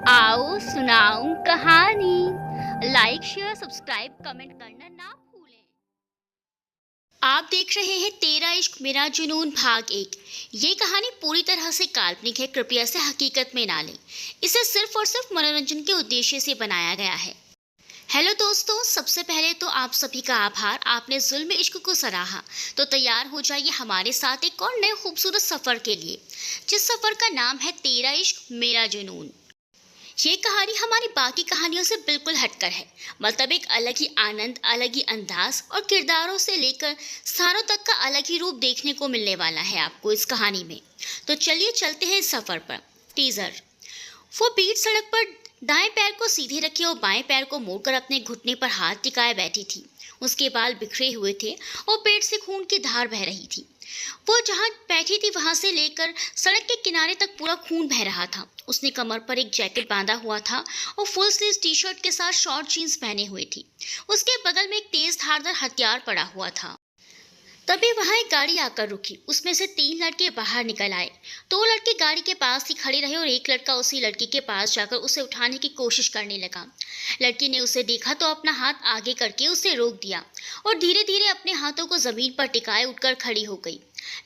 आओ सुनाऊं कहानी। लाइक शेयर सब्सक्राइब कमेंट करना ना भूलें। आप देख रहे हैं तेरा इश्क मेरा जुनून भाग 1। ये कहानी पूरी तरह से काल्पनिक है, कृपया इसे हकीकत में ना लें। इसे सिर्फ और सिर्फ मनोरंजन के उद्देश्य से बनाया गया है। हेलो दोस्तों, सबसे पहले तो आप सभी का आभार, आपने जुल्म इश्क को सराहा। तो तैयार हो जाइए हमारे साथ एक और नए खूबसूरत सफ़र के लिए, जिस सफ़र का नाम है तेरा इश्क मेरा जुनून। ये कहानी हमारी बाकी कहानियों से बिल्कुल हटकर है। मतलब एक अलग ही आनंद, अलग ही अंदाज और किरदारों से लेकर स्थानों तक का अलग ही रूप देखने को मिलने वाला है आपको इस कहानी में। तो चलिए चलते हैं इस सफ़र पर। टीजर। वो बीच सड़क पर दाएं पैर को सीधे रखे और बाएं पैर को मोड़कर अपने घुटने पर हाथ टिकाए बैठी थी। उसके बाल बिखरे हुए थे और पेट से खून की धार बह रही थी। वो जहाँ बैठी थी वहां से लेकर सड़क के किनारे तक पूरा खून बह रहा था। उसने कमर पर एक जैकेट बांधा हुआ था और फुल स्लीव टी शर्ट के साथ शॉर्ट जीन्स पहने हुए थी। उसके बगल में एक तेज धारदार हथियार पड़ा हुआ था। तभी वहां एक गाड़ी आकर रुकी। उसमें से 3 लड़के बाहर निकल आए। 2 लड़के गाड़ी के पास ही खड़े रहे और एक लड़का उसी लड़की के पास जाकर उसे उठाने की कोशिश करने लगा। लड़की ने उसे देखा तो अपना हाथ आगे करके उसे रोक दिया और धीरे धीरे अपने हाथों को जमीन पर टिकाए उठकर खड़ी हो गई।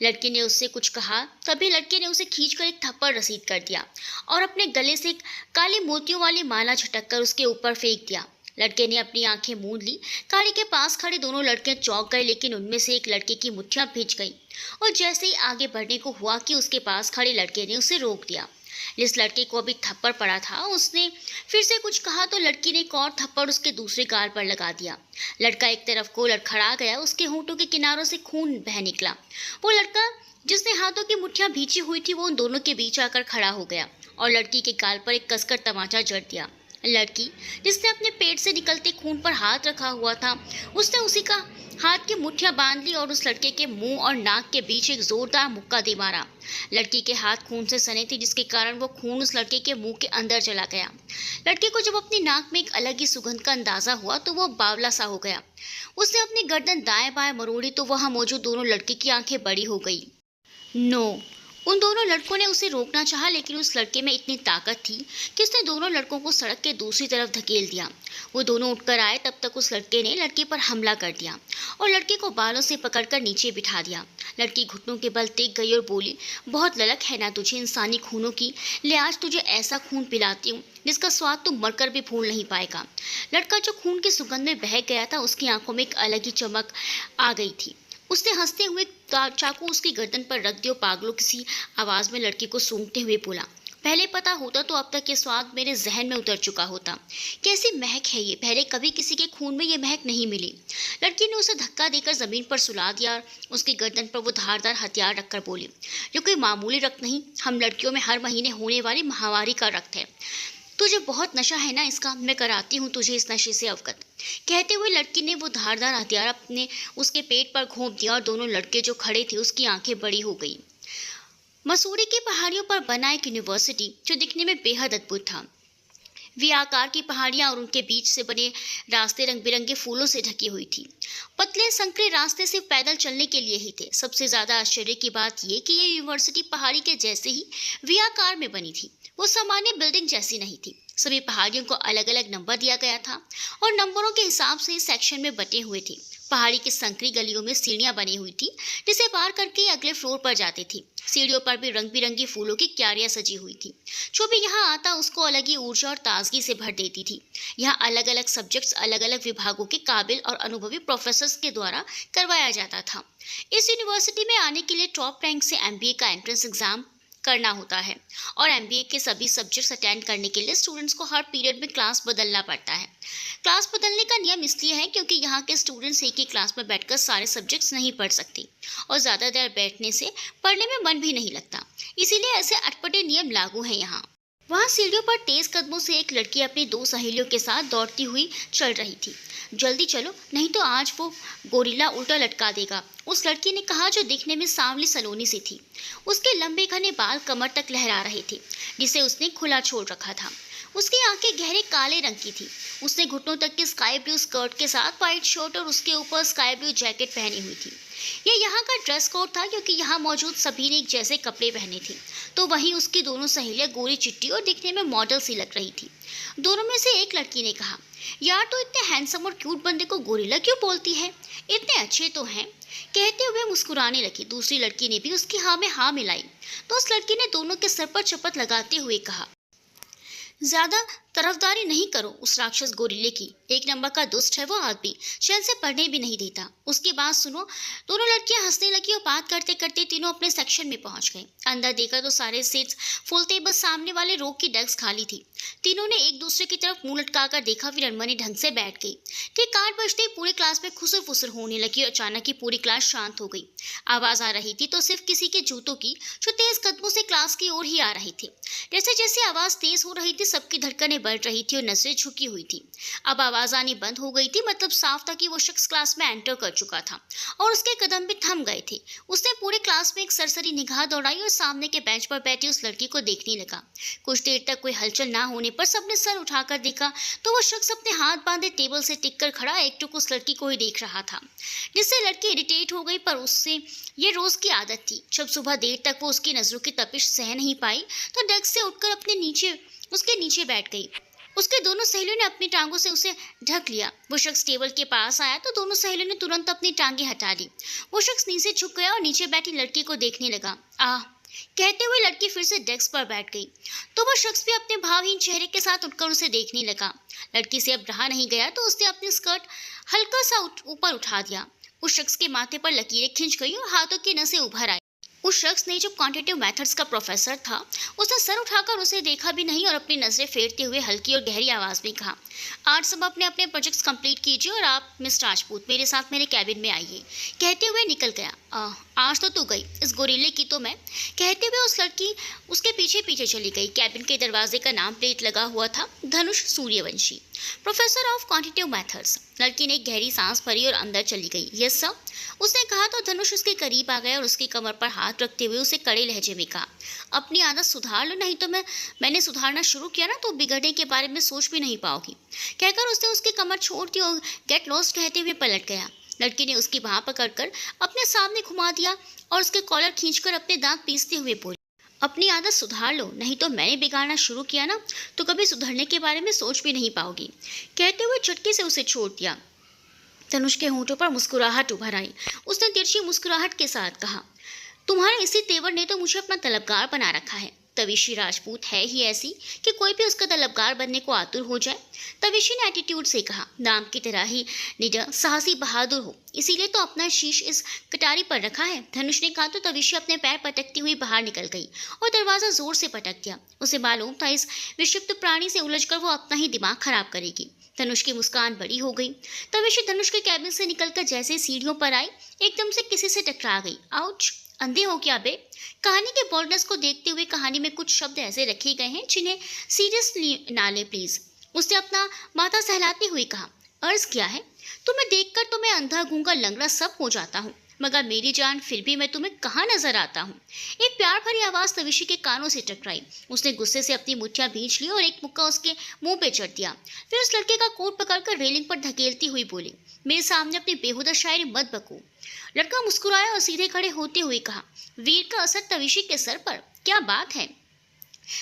लड़के ने उससे कुछ कहा, तभी लड़के ने उसे खींचकर एक थप्पड़ रसीद कर दिया और अपने गले से एक काले मोतियों वाली माला झटक कर उसके ऊपर फेंक दिया। लड़के ने अपनी आंखें मूंद ली। गाड़ी के पास खड़े दोनों लड़के चौंक गए, लेकिन उनमें से एक लड़के की मुट्ठियां भींच गई और जैसे ही आगे बढ़ने को हुआ कि उसके पास खड़े लड़के ने उसे रोक दिया। जिस लड़के को अभी थप्पड़ पड़ा था उसने फिर से कुछ कहा तो लड़की ने एक और थप्पड़ उसके दूसरे गाल पर लगा दिया। लड़का एक तरफ को लड़खड़ा गया, उसके होंठों के किनारों से खून बह निकला। वो लड़का जिसने हाथों की मुट्ठियां भींची हुई थी वो उन दोनों के बीच आकर खड़ा हो गया और लड़की के गाल पर एक कसकर तमाचा जड़ दिया। लड़की जिसने अपने पेट से निकलते खून पर हाथ रखा हुआ था, उसने उसी का हाथ की मुट्ठियां बांध ली और उस लड़के के मुंह और नाक के बीच एक जोरदार मुक्का दे मारा। लड़की के हाथ खून से सने थे, जिसके कारण वो खून उस लड़के के मुंह के अंदर चला गया। लड़के को जब अपनी नाक में एक अलग ही सुगंध का अंदाजा हुआ तो वो बावला सा हो गया। उसने अपनी गर्दन दाएं बाएं मरोड़ी तो वहां मौजूद दोनों लड़के की आंखें बड़ी हो गई। नो, उन दोनों लड़कों ने उसे रोकना चाहा, लेकिन उस लड़के में इतनी ताकत थी कि उसने दोनों लड़कों को सड़क के दूसरी तरफ धकेल दिया। वो दोनों उठकर आए, तब तक उस लड़के ने लड़के पर हमला कर दिया और लड़के को बालों से पकड़कर नीचे बिठा दिया। लड़की घुटनों के बल टेक गई और बोली, बहुत ललक है ना तुझे इंसानी खूनों की, ले आज तुझे ऐसा खून पिलाती हूँ जिसका स्वाद तू मरकर भी भूल नहीं पाएगा। लड़का जो खून की सुगंध में बह गया था, उसकी आंखों में एक अलग ही चमक आ गई थी। उसने हंसते हुए चाकू उसकी गर्दन पर रख दिया। पागलों किसी आवाज में लड़की को सूंघते हुए बोला, पहले पता होता तो अब तक ये स्वाद मेरे जहन में उतर चुका होता। कैसी महक है ये, पहले कभी किसी के खून में ये महक नहीं मिली। लड़की ने उसे धक्का देकर जमीन पर सुला दिया और उसकी गर्दन पर वो धारदार हथियार रखकर बोली, ये कोई मामूली रक्त नहीं, हम लड़कियों में हर महीने होने वाली महामारी का रक्त है। तुझे बहुत नशा है ना इसका, मैं कराती हूँ तुझे इस नशे से अवगत। कहते हुए लड़की ने वो धारदार हथियार अपने उसके पेट पर घोंप दिया और दोनों लड़के जो खड़े थे उसकी आंखें बड़ी हो गई। मसूरी की पहाड़ियों पर बना एक यूनिवर्सिटी जो दिखने में बेहद अद्भुत था। वी आकार की पहाड़ियां और उनके बीच से बने रास्ते रंग बिरंगे फूलों से ढकी हुई थी। पतले संकरे रास्ते सिर्फ पैदल चलने के लिए ही थे। सबसे ज्यादा आश्चर्य की बात यह कि यह यूनिवर्सिटी पहाड़ी के जैसे ही वी आकार में बनी थी। वो सामान्य बिल्डिंग जैसी नहीं थी। सभी पहाड़ियों को अलग अलग नंबर दिया गया था और नंबरों के हिसाब से सेक्शन में बटे हुए थे। पहाड़ी की संकरी गलियों में सीढ़ियां बनी हुई थी, जिसे पार करके अगले फ्लोर पर जाती थी। सीढ़ियों पर भी रंग बिरंगी फूलों की क्यारियां सजी हुई थी। जो भी यहाँ आता उसको अलग ही ऊर्जा और ताजगी से भर देती थी। यहाँ अलग अलग सब्जेक्ट्स अलग अलग विभागों के काबिल और अनुभवी प्रोफेसर्स के द्वारा करवाया जाता था। इस यूनिवर्सिटी में आने के लिए टॉप रैंक से एमबीए का एंट्रेंस एग्जाम करना होता है और एमबीए के सभी सब्जेक्ट्स अटेंड करने के लिए स्टूडेंट्स को हर पीरियड में क्लास बदलना पड़ता है। क्लास बदलने का नियम इसलिए है क्योंकि यहाँ के स्टूडेंट्स एक ही क्लास में बैठकर सारे सब्जेक्ट्स नहीं पढ़ सकते और ज़्यादा देर बैठने से पढ़ने में मन भी नहीं लगता। इसीलिए ऐसे अटपटे नियम लागू हैं यहाँ। वहाँ सीढ़ियों पर तेज कदमों से एक लड़की अपनी 2 सहेलियों के साथ दौड़ती हुई चल रही थी। जल्दी चलो, नहीं तो आज वो गोरिल्ला उल्टा लटका देगा, उस लड़की ने कहा, जो दिखने में सांवली सलोनी सी थी। उसके लंबे घने बाल कमर तक लहरा रहे थे, जिसे उसने खुला छोड़ रखा था। उसकी आंखें गहरे काले रंग की थी। उसने घुटनों तक की स्काई ब्लू स्कर्ट के साथ व्हाइट शर्ट और उसके ऊपर स्काई ब्लू जैकेट पहनी हुई थी। ये यहाँ का ड्रेस कोड था क्योंकि यहाँ मौजूद सभी ने एक जैसे कपड़े पहने थे। तो वहीं उसकी दोनों सहेलियां गोरी चिट्टी और दिखने में मॉडल सी लग रही थी। दोनों में से एक लड़की ने कहा, यार तो इतने हैंडसम और क्यूट बंदे को गोरिल्ला क्यों बोलती है, इतने अच्छे तो हैं। कहते हुए मुस्कुराने लगी। दूसरी लड़की ने भी उसकी हाँ में हाँ मिलाई। तो उस लड़की ने दोनों के सर पर चपत लगाते हुए कहा, ज्यादा तरफदारी नहीं करो उस राक्षस गोरिल्ले की, एक नंबर का दुष्ट है वो आदमी, चैन से पढ़ने भी नहीं देता। उसकी बात सुनो। दोनों लड़कियां हंसने लगी और बात करते करते तीनों अपने सेक्शन में पहुंच गए। अंदर देखा तो सारे सीट्स फुल थे, बस सामने वाले रो की डेस्क खाली थी। तीनों ने एक दूसरे की तरफ मुंह लटकाकर देखा, फिर अनमने ढंग से बैठ गई। ठीक 8 बजते ही पूरे क्लास में खुसर फुसर होने लगी और अचानक ही पूरी क्लास शांत हो गई। आवाज आ रही थी तो सिर्फ किसी के जूतों की, जो तेज कदमों से क्लास की ओर ही आ रही थी। जैसे जैसे आवाज तेज हो रही थी सबकी धड़कनें बढ़ रही थी और नजरें झुकी हुई थी। अब आवाज आनी बंद हो गई थी, मतलब साफ था कि वो शख्स क्लास में एंटर कर चुका था और उसके कदम भी थम गए थे। उसने पूरे क्लास में एक सरसरी निगाह दौड़ाई और सामने के बेंच पर बैठी उस लड़की को देखने लगा। कुछ देर तक कोई हलचल ना होने पर सबने सर उठाकर देखा तो वो शख्स अपने हाथ बांधे टेबल से टिक कर खड़ा एकटुक उस लड़की को ही देख रहा था, जिससे लड़की इरिटेट हो गई। पर उससे ये रोज की आदत थी। जब सुबह देर तक वो उसकी नजरों की तपिश सह नहीं पाई तो डेस्क से उठकर उसके नीचे बैठ गई। उसके दोनों सहेलियों ने अपनी टांगों से उसे ढक लिया। वो शख्स टेबल के पास आया तो दोनों सहेलियों ने तुरंत अपनी टांगें हटा ली। वो शख्स नीचे झुक गया और नीचे बैठी लड़की को देखने लगा। कहते हुए लड़की फिर से डेस्क पर बैठ गई। तो वो शख्स भी अपने भावहीन चेहरे के साथ उठकर उसे देखने लगा। लड़की से अब रहा नहीं गया तो उसने अपनी स्कर्ट हल्का सा ऊपर उठा दिया। उस शख्स के माथे पर लकीरें खिंच गई और हाथों की नसें उभर आई। उस शख्स ने, जो क्वांटिटेटिव मेथड्स का प्रोफेसर था, उसने सर उठाकर उसे देखा भी नहीं और अपनी नजरें फेरते हुए हल्की और गहरी आवाज में कहा, आज सब अपने अपने प्रोजेक्ट्स कंप्लीट कीजिए और आप मिस राजपूत मेरे साथ मेरे कैबिन में आइए। कहते हुए निकल गया। आज तो तू गई, इस गोरिल्ले की तो मैं। कहते हुए उस लड़की उसके पीछे पीछे चली गई। कैबिन के दरवाजे का नाम प्लेट लगा हुआ था, Dhanush Suryavanshi, professor of quantitative methods. लड़की ने एक गहरी सांस भरी और अंदर चली गई। यस सर, उसने कहा तो धनुष उसके करीब आ गया और उसकी कमर पर हाथ रखते हुए उसे कड़े लहजे में कहा, अपनी आदत सुधार लो, नहीं तो मैंने सुधारना शुरू किया ना तो बिगड़ने के बारे में सोच भी नहीं पाओगी। कहकर उसने उसकी कमर छोड़ दी और गेट लॉस्ट कहते हुए पलट गया। लड़की ने उसकी बाह पकड़कर अपने सामने घुमा दिया और उसके कॉलर खींचकर अपने दांत पीसते हुए बोली, अपनी आदत सुधार लो, नहीं तो मैंने बिगाड़ना शुरू किया ना तो कभी सुधरने के बारे में सोच भी नहीं पाओगी। कहते हुए चुटकी से उसे छोड़ दिया। धनुष के होंठों पर मुस्कुराहट उभर आई। उसने तिरछी मुस्कुराहट के साथ कहा, तुम्हारे इसी तेवर ने तो मुझे अपना तलबगार बना रखा है। तविशी राजपूत है ही ऐसी कि कोई भी उसका तलबगार बनने को आतुर हो जाए। तविशी ने एटीट्यूड से कहा, नाम की तरह ही निडर, साहसी, बहादुर हो, इसीलिए तो अपना शीश इस कटारी पर रखा है। धनुष ने कहा तो तविशी अपने पैर पटकती हुई बाहर निकल गई और दरवाजा जोर से पटक दिया। उसे मालूम था इस विक्षिप्त प्राणी से उलझकर वो अपना ही दिमाग खराब करेगी। धनुष की मुस्कान बड़ी हो गई। तविशी धनुष के कैबिन से निकलकर जैसे सीढ़ियों पर आई, एकदम से किसी से टकरा गई। आउच, अंधे हो क्या बे? कहानी के बोल्डनेस को देखते हुए कहानी में कुछ शब्द ऐसे रखे गए हैं जिन्हें सीरियसली ना ले प्लीज। उसने अपना माथा सहलाते हुए कहा, अर्ज क्या है? तुम्हें देखकर तो मैं अंधा गूंगा लंगड़ा सब हो जाता हूँ, मगर मेरी जान फिर भी मैं तुम्हें कहाँ नजर आता हूँ? एक प्यार भरी आवाज तविशी के कानों से टकराई। उसने गुस्से से अपनी मुठ्ठियां भींच ली और एक मुक्का उसके मुंह पे चढ़ दिया। फिर उस लड़के का कोट पकड़कर रेलिंग पर धकेलती हुई बोली, मेरे सामने अपनी बेहुदा शायरी मत बको। लड़का मुस्कुराया और सीधे खड़े होते हुए कहा, वीर का असर तविशी के सर पर, क्या बात है?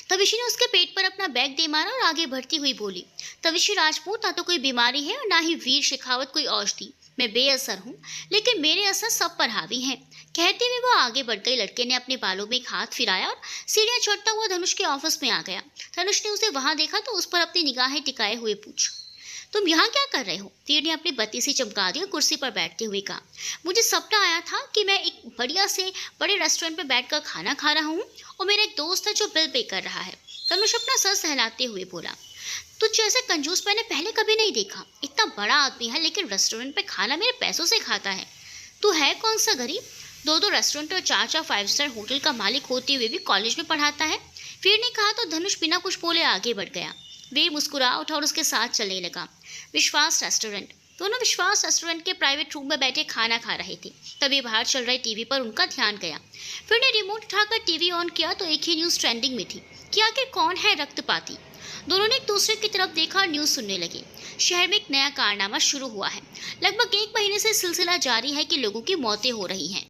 तविशी ने उसके पेट पर अपना बैग दे मारा और आगे बढ़ती हुई बोली, तविशी राजपूत ना तो कोई बीमारी है और ना ही वीर शेखावत कोई औषधि। मैं बेअसर हूँ, लेकिन मेरे असर सब पर हावी हैं। कहते हुए वो आगे बढ़ गई। लड़के ने अपने बालों में एक हाथ फिराया और सीढ़ियां चढ़ता हुआ धनुष के ऑफिस में आ गया। धनुष ने उसे वहां देखा तो उस पर अपनी निगाहें टिकाए हुए पूछा, तुम यहाँ क्या कर रहे हो? वीर ने अपनी बत्ती सी चमका दी और कुर्सी पर बैठते हुए कहा, मुझे सपना आया था कि मैं एक बढ़िया से बड़े रेस्टोरेंट में बैठकर खाना खा रहा हूँ और मेरा एक दोस्त है जो बिल पे कर रहा है। धनुष अपना सर सहलाते हुए बोला, तुझ जैसे कंजूस मैंने पहले कभी नहीं देखा। इतना बड़ा आदमी है लेकिन रेस्टोरेंट पे खाना मेरे पैसों से खाता है। तू है कौन सा गरीब? 2-2 रेस्टोरेंट और 4-4 5 स्टार होटल का मालिक होते हुए भी कॉलेज में पढ़ाता है। वीर ने कहा तो धनुष बिना कुछ बोले आगे बढ़ गया। वीर मुस्कुरा उठा और उसके साथ चलने लगा। विश्वास रेस्टोरेंट। दोनों विश्वास रेस्टोरेंट के प्राइवेट रूम में बैठे खाना खा रहे थे। तभी बाहर चल रहे टीवी पर उनका ध्यान गया। फिर ने रिमोट उठाकर टीवी ऑन किया तो एक ही न्यूज़ ट्रेंडिंग में थी कि आखिर कौन है रक्तपाती। दोनों ने एक दूसरे की तरफ देखा और न्यूज़ सुनने लगे। शहर में एक नया कारनामा शुरू हुआ है। लगभग 1 महीने से सिलसिला जारी है कि लोगों की मौतें हो रही हैं।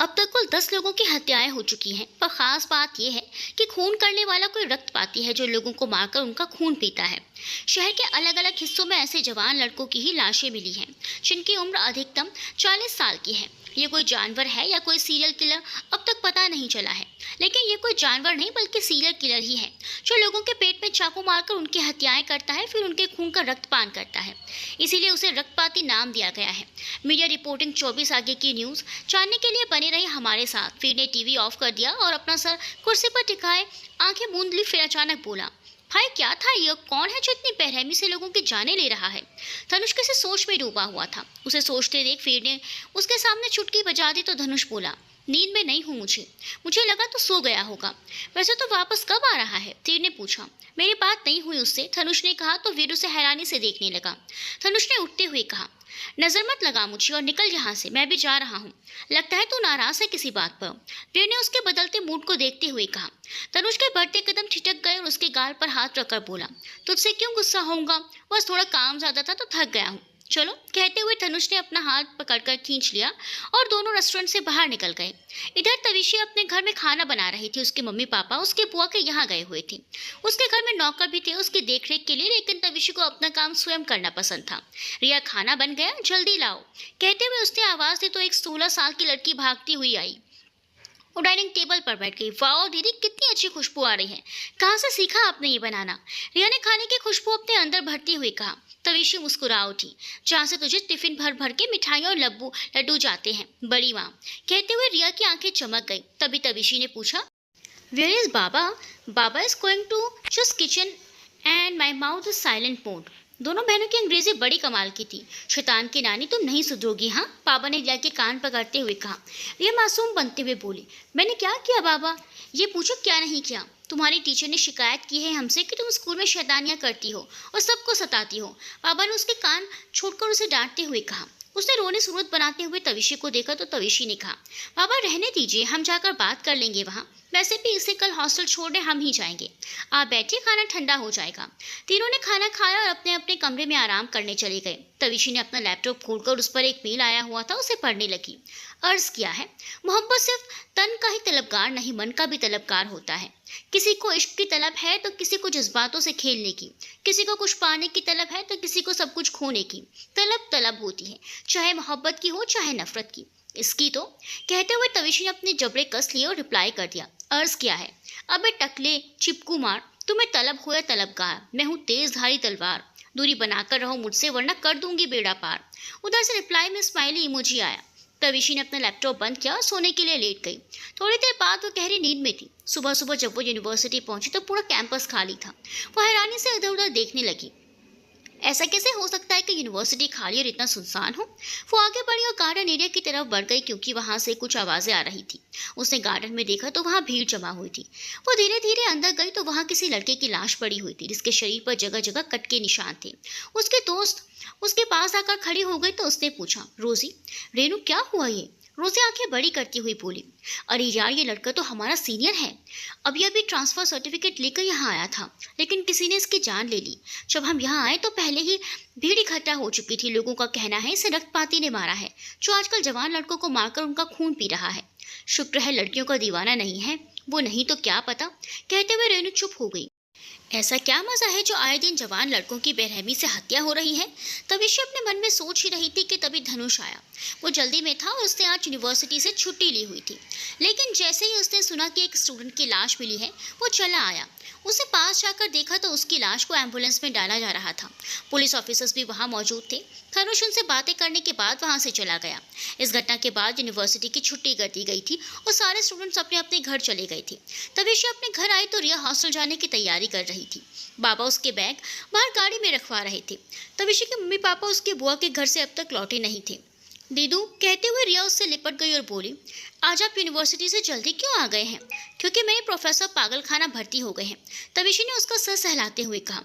अब तक कुल 10 लोगों की हत्याएं हो चुकी हैं, पर खास बात यह है कि खून करने वाला कोई रक्तपाती है जो लोगों को मारकर उनका खून पीता है। शहर के अलग अलग हिस्सों में ऐसे जवान लड़कों की ही लाशें मिली हैं, जिनकी उम्र अधिकतम 40 साल की है। ये कोई जानवर है या कोई सीरियल किलर अब तक पता नहीं चला है, लेकिन ये कोई जानवर नहीं बल्कि सीरियल किलर ही है, जो लोगों के पेट में चाकू मारकर उनकी हत्याएं करता है, फिर उनके खून का रक्तपान करता है। इसीलिए उसे रक्तपाती नाम दिया गया है। मीडिया रिपोर्टिंग 24 आगे की न्यूज़ जानने के लिए बने रही हमारे साथ। फिर ने टीवी ऑफ कर दिया और अपना सर कुर्सी पर टिकाए आंखें मूंद ली। फिर अचानक बोला, भाई क्या था ये? कौन है जो इतनी बेरहमी से लोगों की जानें ले रहा है? धनुष किसी सोच में डूबा हुआ था। उसे सोचते देख फिर ने उसके सामने चुटकी बजा दी तो धनुष बोला, नींद में नहीं हूँ, मुझे लगा तो सो गया होगा। वैसे तो वापस कब आ रहा है? तीर ने पूछा। मेरी बात नहीं हुई उससे, धनुष ने कहा तो वीर उसे हैरानी से देखने लगा। धनुष ने उठते हुए कहा, नजर मत लगा मुझे और निकल यहाँ से, मैं भी जा रहा हूँ। लगता है तू नाराज है किसी बात पर। वीर ने उसके बदलते मूड को देखते हुए कहा। धनुष के बढ़ते कदम ठिठक गए और उसके गाल पर हाथ रखकर बोला, तुझसे क्यों गुस्सा होऊंगा, बस थोड़ा काम ज्यादा था तो थक गया हूँ, चलो। कहते हुए धनुष ने अपना हाथ पकड़कर खींच लिया और दोनों रेस्टोरेंट से बाहर निकल गए। इधर तविशी अपने घर में खाना बना रही थी। उसके मम्मी पापा उसके बुआ के यहाँ गए हुए थे। उसके घर में नौकर भी थे उसकी देखरेख के लिए, लेकिन तविशी को अपना काम स्वयं करना पसंद था। रिया, खाना बन गया, जल्दी लाओ। कहते हुए उसने आवाज दी तो एक 16 साल की लड़की भागती हुई आई। वो डाइनिंग टेबल पर बैठ गई। वाओ दीदी, कितनी अच्छी खुशबू आ रही है, कहाँ से सीखा आपने ये बनाना? रिया ने खाने की खुशबू अपने अंदर भरती हुई कहा। तविशी मुस्कुरा उठी। जहाँ से तुझे टिफिन भर भर के मिठाइयाँ और लड्डू जाते हैं, बड़ी माँ। कहते हुए रिया की आंखें चमक गई। तभी तविशी ने पूछा, where is Baba? Baba is going to just kitchen and my mouth is silent mode. दोनों बहनों की अंग्रेजी बड़ी कमाल की थी। शैतान की नानी, तुम नहीं सुधरोगी हाँ? पापा ने रिया के कान पकड़ते हुए कहा। रिया मासूम बनते हुए बोली, मैंने क्या किया बाबा? ये पूछो क्या नहीं किया। तुम्हारी टीचर ने शिकायत की है हमसे कि तुम स्कूल में शैतानियाँ करती हो और सबको सताती हो। पापा ने उसके कान छोड़कर उसे डांटते हुए कहा। उसने रोने सूरत बनाते हुए तविशी को देखा तो तविशी ने कहा, बाबा रहने दीजिए, हम जाकर बात कर लेंगे वहाँ। वैसे भी इसे कल हॉस्टल छोड़ने हम ही जाएंगे। आप बैठिए, खाना ठंडा हो जाएगा। तीनों ने खाना खाया और अपने अपने कमरे में आराम करने चले गए। तविशी ने अपना लैपटॉप खोलकर उस पर एक मेल आया हुआ था उसे पढ़ने लगी। अर्ज किया है, मोहब्बत सिर्फ तन का ही तलबगार नहीं, मन का भी तलबगार होता है। किसी को इश्क की तलब है तो किसी को जज्बातों से खेलने की, किसी को कुछ पाने की तलब है तो किसी को सब कुछ खोने की तलब होती है, चाहे मोहब्बत की हो चाहे नफरत की। इसकी तो। कहते हुए तविशी ने अपने जबड़े कस लिए और रिप्लाई कर दिया, अर्ज किया है, अबे टकले चिपकू मार, तुम्हें तलब हो या तलबगार, मैं हूँ तेजधारी तलवार, दूरी बनाकर रहो मुझसे वरना कर दूंगी बेड़ा पार। उधर से रिप्लाई में स्माइली इमोजी आया। तविशी ने अपना लैपटॉप बंद किया और सोने के लिए लेट गई। थोड़ी देर बाद वो गहरी नींद में थी। सुबह सुबह जब वो यूनिवर्सिटी पहुंची तो पूरा कैंपस खाली था। वो हैरानी से इधर उधर देखने लगी। ऐसा कैसे हो सकता है कि यूनिवर्सिटी खाली और इतना सुनसान हो? वो आगे बढ़ी और गार्डन एरिया की तरफ बढ़ गई क्योंकि वहां से कुछ आवाजें आ रही थी। उसने गार्डन में देखा तो वहां भीड़ जमा हुई थी। वो धीरे धीरे अंदर गई तो वहां किसी लड़के की लाश पड़ी हुई थी जिसके शरीर पर जगह जगह कट के निशान थे। उसके दोस्त उसके पास आकर खड़ी हो गई तो उसने पूछा, रोजी, रेनू क्या हुआ ये? रोजी आंखें बड़ी करती हुई बोली, अरे यार ये लड़का तो हमारा सीनियर है, अभी ट्रांसफर सर्टिफिकेट लेकर यहाँ आया था, लेकिन किसी ने इसकी जान ले ली। जब हम यहाँ आए तो पहले ही भीड़ इकट्ठा हो चुकी थी। लोगों का कहना है इसे रक्तपाती ने मारा है, जो आजकल जवान लड़कों को मारकर उनका खून पी रहा है। शुक्र है लड़कियों का दीवाना नहीं है वो, नहीं तो क्या पता। कहते हुए रेनू चुप हो गई। ऐसा क्या मजा है जो आए दिन जवान लड़कों की बेरहमी से हत्या हो रही है? तविशी अपने मन में सोच ही रही थी कि तभी धनुष आया। वो जल्दी में था और उसने आज यूनिवर्सिटी से छुट्टी ली हुई थी, लेकिन जैसे ही उसने सुना कि एक स्टूडेंट की लाश मिली है वो चला आया। उसे पास जाकर देखा तो उसकी लाश को एम्बुलेंस में डाला जा रहा था। पुलिस ऑफिसर्स भी वहाँ मौजूद थे। धनुष उनसे बातें करने के बाद वहाँ से चला गया। इस घटना के बाद यूनिवर्सिटी की छुट्टी कर दी गई थी और सारे स्टूडेंट्स अपने अपने घर चले गए थे। तविशी अपने घर आई तो रिया हॉस्टल जाने की तैयारी कर रही थी। बाबा उसके बैग बाहर गाड़ी में रखवा रहे थे। तविशी के मम्मी पापा उसके बुआ के घर से अब तक लौटे नहीं थे। दीदू, कहते हुए रिया उससे लिपट गई और बोली, आज आप यूनिवर्सिटी से जल्दी क्यों आ गए हैं? क्योंकि मेरे प्रोफेसर पागल खाना भर्ती हो गए हैं। तविशी ने उसका सर सहलाते हुए कहा।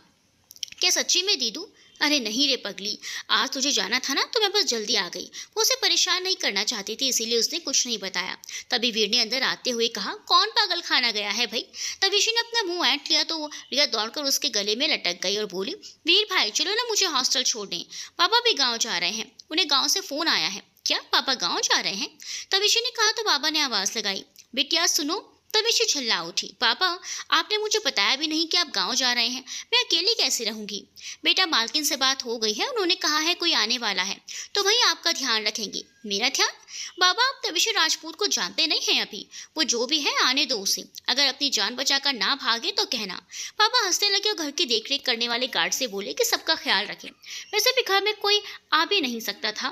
क्या सच्ची में दीदू? अरे नहीं रे पगली, आज तुझे जाना था ना तो मैं बस जल्दी आ गई। वो उसे परेशान नहीं करना चाहती थी, इसीलिए उसने कुछ नहीं बताया। तभी वीर ने अंदर आते हुए कहा, कौन पागल खाना गया है भाई? तविशी ने अपना मुंह ऐंठ लिया तो रिया दौड़कर उसके गले में लटक गई और बोली, वीर भाई चलो ना मुझे हॉस्टल छोड़ने, पापा भी गाँव जा रहे हैं, उन्हें गाँव से फोन आया है। क्या पापा गाँव जा रहे हैं? तविशी ने कहा तो बाबा ने आवाज लगाई, बिटिया सुनो। तविशी चिल्ला उठी, पापा आपने मुझे बताया भी नहीं कि आप गांव जा रहे हैं, मैं अकेली कैसे रहूंगी? बेटा मालकिन से बात हो गई है, उन्होंने कहा है कोई आने वाला है तो वही आपका ध्यान रखेंगी। मेरा ध्यान? बाबा आप तविशी राजपूत को जानते नहीं हैं अभी, वो जो भी है आने दो उसे, अगर अपनी जान बचाकर ना भागे तो कहना। पापा हंसने लगे और घर की देखरेख करने वाले गार्ड से बोले कि सबका ख्याल रखें। वैसे भी घर में कोई आ भी नहीं सकता था,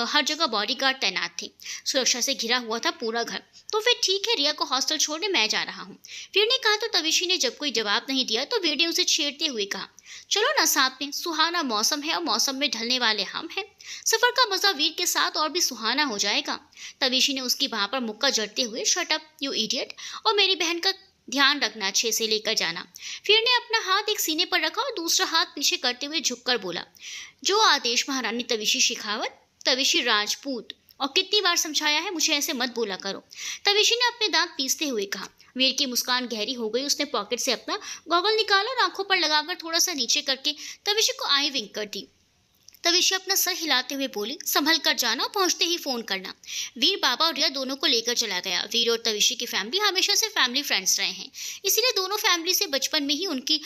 हर जगह बॉडीगार्ड तैनात थे, सुरक्षा से घिरा हुआ था पूरा घर। तो फिर ठीक है, रिया को हॉस्टल छोड़ने मैं जा रहा हूँ, वीर ने कहा। तो तविशी ने जब कोई जवाब नहीं दिया तो वीर ने उसे छेड़ते हुए कहा, चलो ना साथ में, सुहाना मौसम है और मौसम में ढलने वाले हम हैं, सफर का मजा वीर के साथ और भी सुहाना हो जाएगा। तविशी ने उसकी बाह पर मुक्का जड़ते हुए, शट अप यू इडियट, और मेरी बहन का ध्यान रखना, अच्छे से लेकर जाना। वीर ने अपना हाथ एक सीने पर रखा और दूसरा हाथ पीछे करते हुए झुककर बोला, जो आदेश महारानी तविशी शेखावत, तविशी राजपूत। और कितनी बार समझाया है मुझे ऐसे मत बोला करो। तविशी ने अपने दांत पीसते हुए कहा। वीर की मुस्कान गहरी हो गई, उसने पॉकेट से अपना गॉगल निकाला और आंखों पर लगाकर थोड़ा सा नीचे करके तविशी को आई विंक कर दी। तविशी अपना सर हिलाते हुए बोली, संभल कर जाना, पहुंचते ही फोन करना। वीर बाबा और रिया दोनों को लेकर चला गया। वीर और तविशी की फैमिली हमेशा से फैमिली फ्रेंड्स रहे हैं, इसीलिए दोनों फैमिली से बचपन में ही उनकी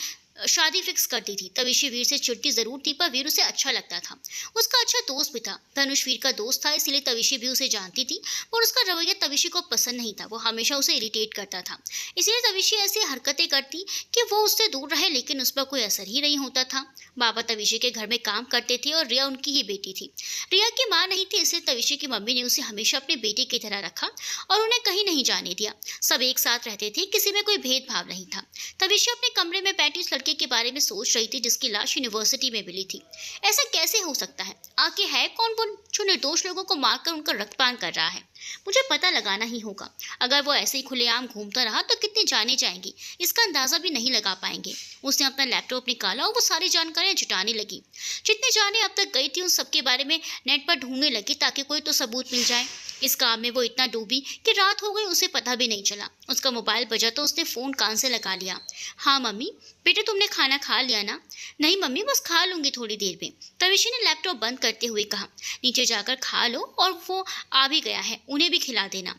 शादी फिक्स कर दी थी। तविशी वीर से चिढ़ती जरूर थी, पर वीर उसे अच्छा लगता था, उसका अच्छा दोस्त भी था। धनुष वीर का दोस्त था, इसीलिए तविशी भी उसे जानती थी, और उसका रवैया तविशी को पसंद नहीं था, वो हमेशा उसे इरिटेट करता था। इसलिए तविशी ऐसी हरकतें करती कि वो उससे दूर रहे, लेकिन उस पर कोई असर ही नहीं होता था। बाबा तविशी के घर में काम करते थे और रिया उनकी ही बेटी थी। रिया की माँ नहीं थी, इसलिए तविशी की मम्मी ने उसे हमेशा अपनी बेटी की तरह रखा और उन्हें कहीं नहीं जाने दिया। सब एक साथ रहते थे, किसी में कोई भेदभाव नहीं था। तविशी अपने कमरे में बैठी उस लड़के के बारे में सोच रही थी जिसकी लाश यूनिवर्सिटी में मिली थी। ऐसा कैसे हो सकता है? आखिर है कौन वो जो निर्दोष लोगों को मारकर उनका रक्तपान कर रहा है? मुझे पता लगाना ही होगा। अगर वो ऐसे ही खुलेआम घूमता रहा तो कितनी जाने जाएंगी, इसका अंदाजा भी नहीं लगा पाएंगे। उसने अपना लैपटॉप निकाला और वो सारी जानकारियां जुटाने लगी। जितने जाने अब तक गई थी उन सबके बारे में नेट पर ढूंढने लगी, ताकि कोई तो सबूत मिल जाए। इस काम में वो इतना डूबी कि रात हो गई, उसे पता भी नहीं चला। उसका मोबाइल बजा तो उसने फ़ोन कान से लगा लिया। हाँ मम्मी, बेटे तुमने खाना खा लिया ना? नहीं मम्मी, बस खा लूँगी थोड़ी देर में, तविशी ने लैपटॉप बंद करते हुए कहा। नीचे जाकर खा लो, और वो आ भी गया है, उन्हें भी खिला देना।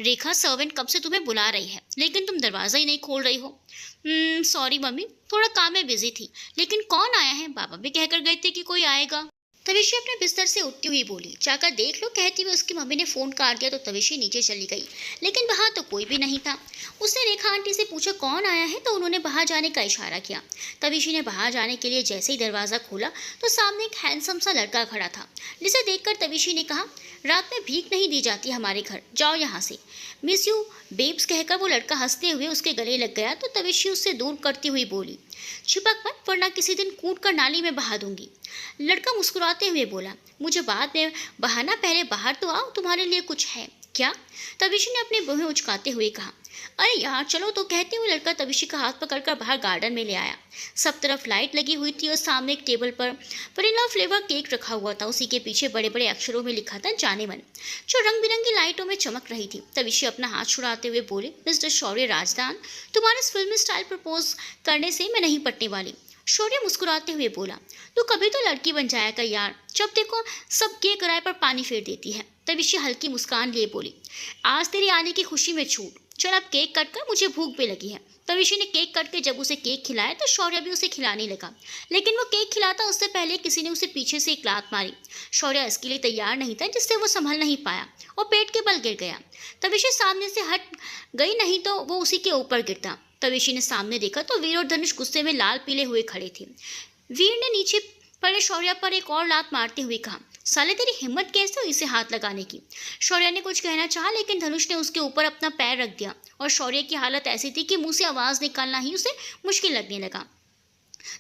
रेखा सर्वेंट कब से तुम्हें बुला रही है, लेकिन तुम दरवाज़ा ही नहीं खोल रही हो। सॉरी मम्मी, थोड़ा काम में बिजी थी। लेकिन कौन आया है? बाबा भी कहकर गए थे कि कोई आएगा। तविशी अपने बिस्तर से उठती हुई बोली, जाकर देख लो, कहती हुई उसकी मम्मी ने फ़ोन काट दिया। तो तविशी नीचे चली गई, लेकिन वहाँ तो कोई भी नहीं था। उसने रेखा आंटी से पूछा कौन आया है, तो उन्होंने बाहर जाने का इशारा किया। तविशी ने बाहर जाने के लिए जैसे ही दरवाज़ा खोला तो सामने एक हैंडसम सा लड़का खड़ा था, जिसे देखकर तविशी ने कहा, रात में भीख नहीं दी जाती हमारे घर, जाओ यहाँ से। मिस यू बेब्स कहकर वो लड़का हंसते हुए उसके गले लग गया। तो तविशी उससे दूर करती हुई बोली, चिपक मत, वरना किसी दिन कूट कर नाली में बहा दूंगी। लड़का मुस्कुराते हुए बोला, मुझे बाद में बहाना, पहले बाहर तो आओ, तुम्हारे लिए कुछ है क्या? तविशी ने अपनी भुएं उचकाते हुए कहा। अरे यार चलो, तो कहते हुए लड़का तविशी का हाथ पकड़कर बाहर गार्डन में ले आया। सब तरफ लाइट लगी हुई थी और सामने एक टेबल पर वनीला फ्लेवर केक रखा हुआ था। उसी के पीछे बड़े बड़े अक्षरों में लिखा था, जाने मन, जो रंग बिरंगी लाइटों में चमक रही थी। तविशी अपना हाथ छुड़ाते हुए बोले, मिस्टर शौर्य राजदान, तुम्हारे इस फिल्मी स्टाइल प्रपोज करने से मैं नहीं पटने वाली। शौर्य मुस्कुराते हुए बोला, तो कभी तो लड़की बन जाया कर यार, जब देखो सब के किराए पर पानी फेर देती है। तविशी हल्की मुस्कान लिए बोली, आज तेरी आने की खुशी में छूट, चल अब केक कट कर, मुझे भूख भी लगी है। तविशी ने केक कट के जब उसे केक खिलाया तो शौर्य भी उसे खिलाने लगा, लेकिन वो केक खिलाता उससे पहले किसी ने उसे पीछे से एक लात मारी। शौर्य इसके लिए तैयार नहीं था, जिससे वो संभल नहीं पाया और पेट के बल गिर गया। तविशी सामने से हट गई, नहीं तो वो उसी के ऊपर गिरता। तविशी ने सामने देखा तो वीर और धनुष गुस्से में लाल पीले हुए खड़े थे। वीर ने नीचे पड़े शौर्य पर एक और लात मारते हुए कहा, साले तेरी हिम्मत कैसे हुई इसे हाथ लगाने की? शौर्य ने कुछ कहना चाहा, लेकिन धनुष ने उसके ऊपर अपना पैर रख दिया और शौर्य की हालत ऐसी थी कि मुंह से आवाज निकालना ही उसे मुश्किल लगने लगा।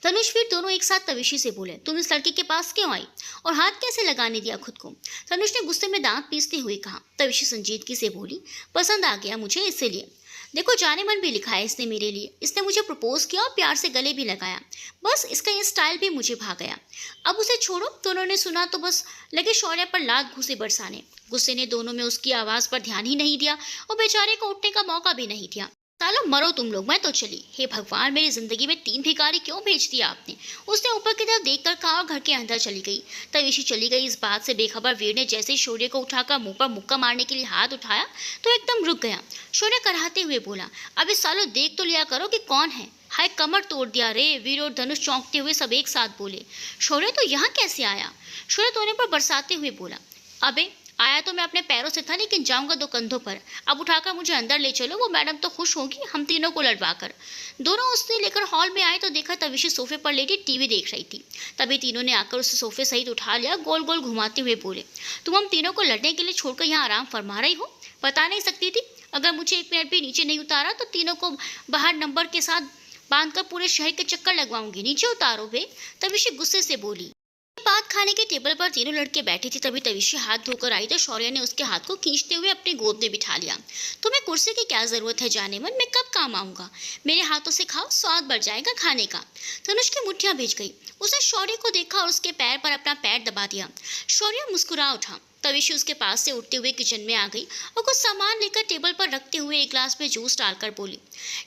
धनुष फिर दोनों एक साथ तविशी से बोले, तुम इस लड़के के पास क्यों आई और हाथ कैसे लगाने दिया खुद को? धनुष ने गुस्से में दांत पीसते हुए कहा। तविशी संजीदगी से बोली, पसंद आ गया मुझे, इसीलिए। देखो जाने मन भी लिखा है इसने मेरे लिए, इसने मुझे प्रपोज किया और प्यार से गले भी लगाया, बस इसका ये स्टाइल भी मुझे भा गया। अब उसे छोड़ो। दोनों ने सुना तो बस लगे शौर्य पर लात घूंसे बरसाने। गुस्से ने दोनों में उसकी आवाज पर ध्यान ही नहीं दिया और बेचारे को उठने का मौका भी नहीं दिया। सालो मरो तुम लोग, मैं तो चली। हे भगवान, मेरी जिंदगी में 3 भिखारी क्यों भेज दिया आपने? उसने ऊपर की तरफ देखकर कहा और घर के अंदर चली गई। तविशी चली गई। इस बात से बेखबर वीर ने जैसे ही शौर्य को उठाकर मुंह पर मुक्का मारने के लिए हाथ उठाया तो एकदम रुक गया। शौर्य कराहते हुए बोला, अबे सालो देख तो लिया करो कि कौन है। हाय कमर तोड़ दिया रे। वीर और धनुष चौंकते हुए सब एक साथ बोले, शौर्य तो यहाँ कैसे आया? शौर्य दोनों पर बरसाते हुए बोला, अबे आया तो मैं अपने पैरों से था, लेकिन जाऊंगा 2 कंधों पर। अब उठाकर मुझे अंदर ले चलो, वो मैडम तो खुश होगी हम तीनों को लड़वा कर। दोनों उसे लेकर हॉल में आए तो देखा तविशी सोफे पर लेटी टीवी देख रही थी। तभी तीनों ने आकर उसे सोफे सहित उठा लिया, गोल गोल घुमाते हुए बोले, तुम हम तीनों को लड़ने के लिए छोड़कर यहाँ आराम फरमा रही हो? बता नहीं सकती थी? अगर मुझे 1 मिनट भी नीचे नहीं उतारा तो तीनों को बाहर नंबर के साथ बांधकर पूरे शहर के चक्कर लगवाऊंगी। नीचे उतारो बे। तविशी गुस्से से बोली। बात खाने के टेबल पर तीनों लड़के बैठे थे। तभी तविशी हाथ धोकर आई तो शौर्य ने उसके हाथ को खींचते हुए अपनी गोद में बिठा लिया। तुम्हें कुर्सी की क्या जरूरत है जाने मन, मैं कब काम आऊंगा? मेरे हाथों से खाओ, स्वाद बढ़ जाएगा खाने का। धनुष की मुट्ठियां भिज गई। उसने शौर्य को देखा और उसके पैर पर अपना पैर दबा दिया। शौर्य मुस्कुरा उठा। तविशी उसके पास से उठते हुए किचन में आ गई और कुछ सामान लेकर टेबल पर रखते हुए एक ग्लास में जूस डालकर बोली,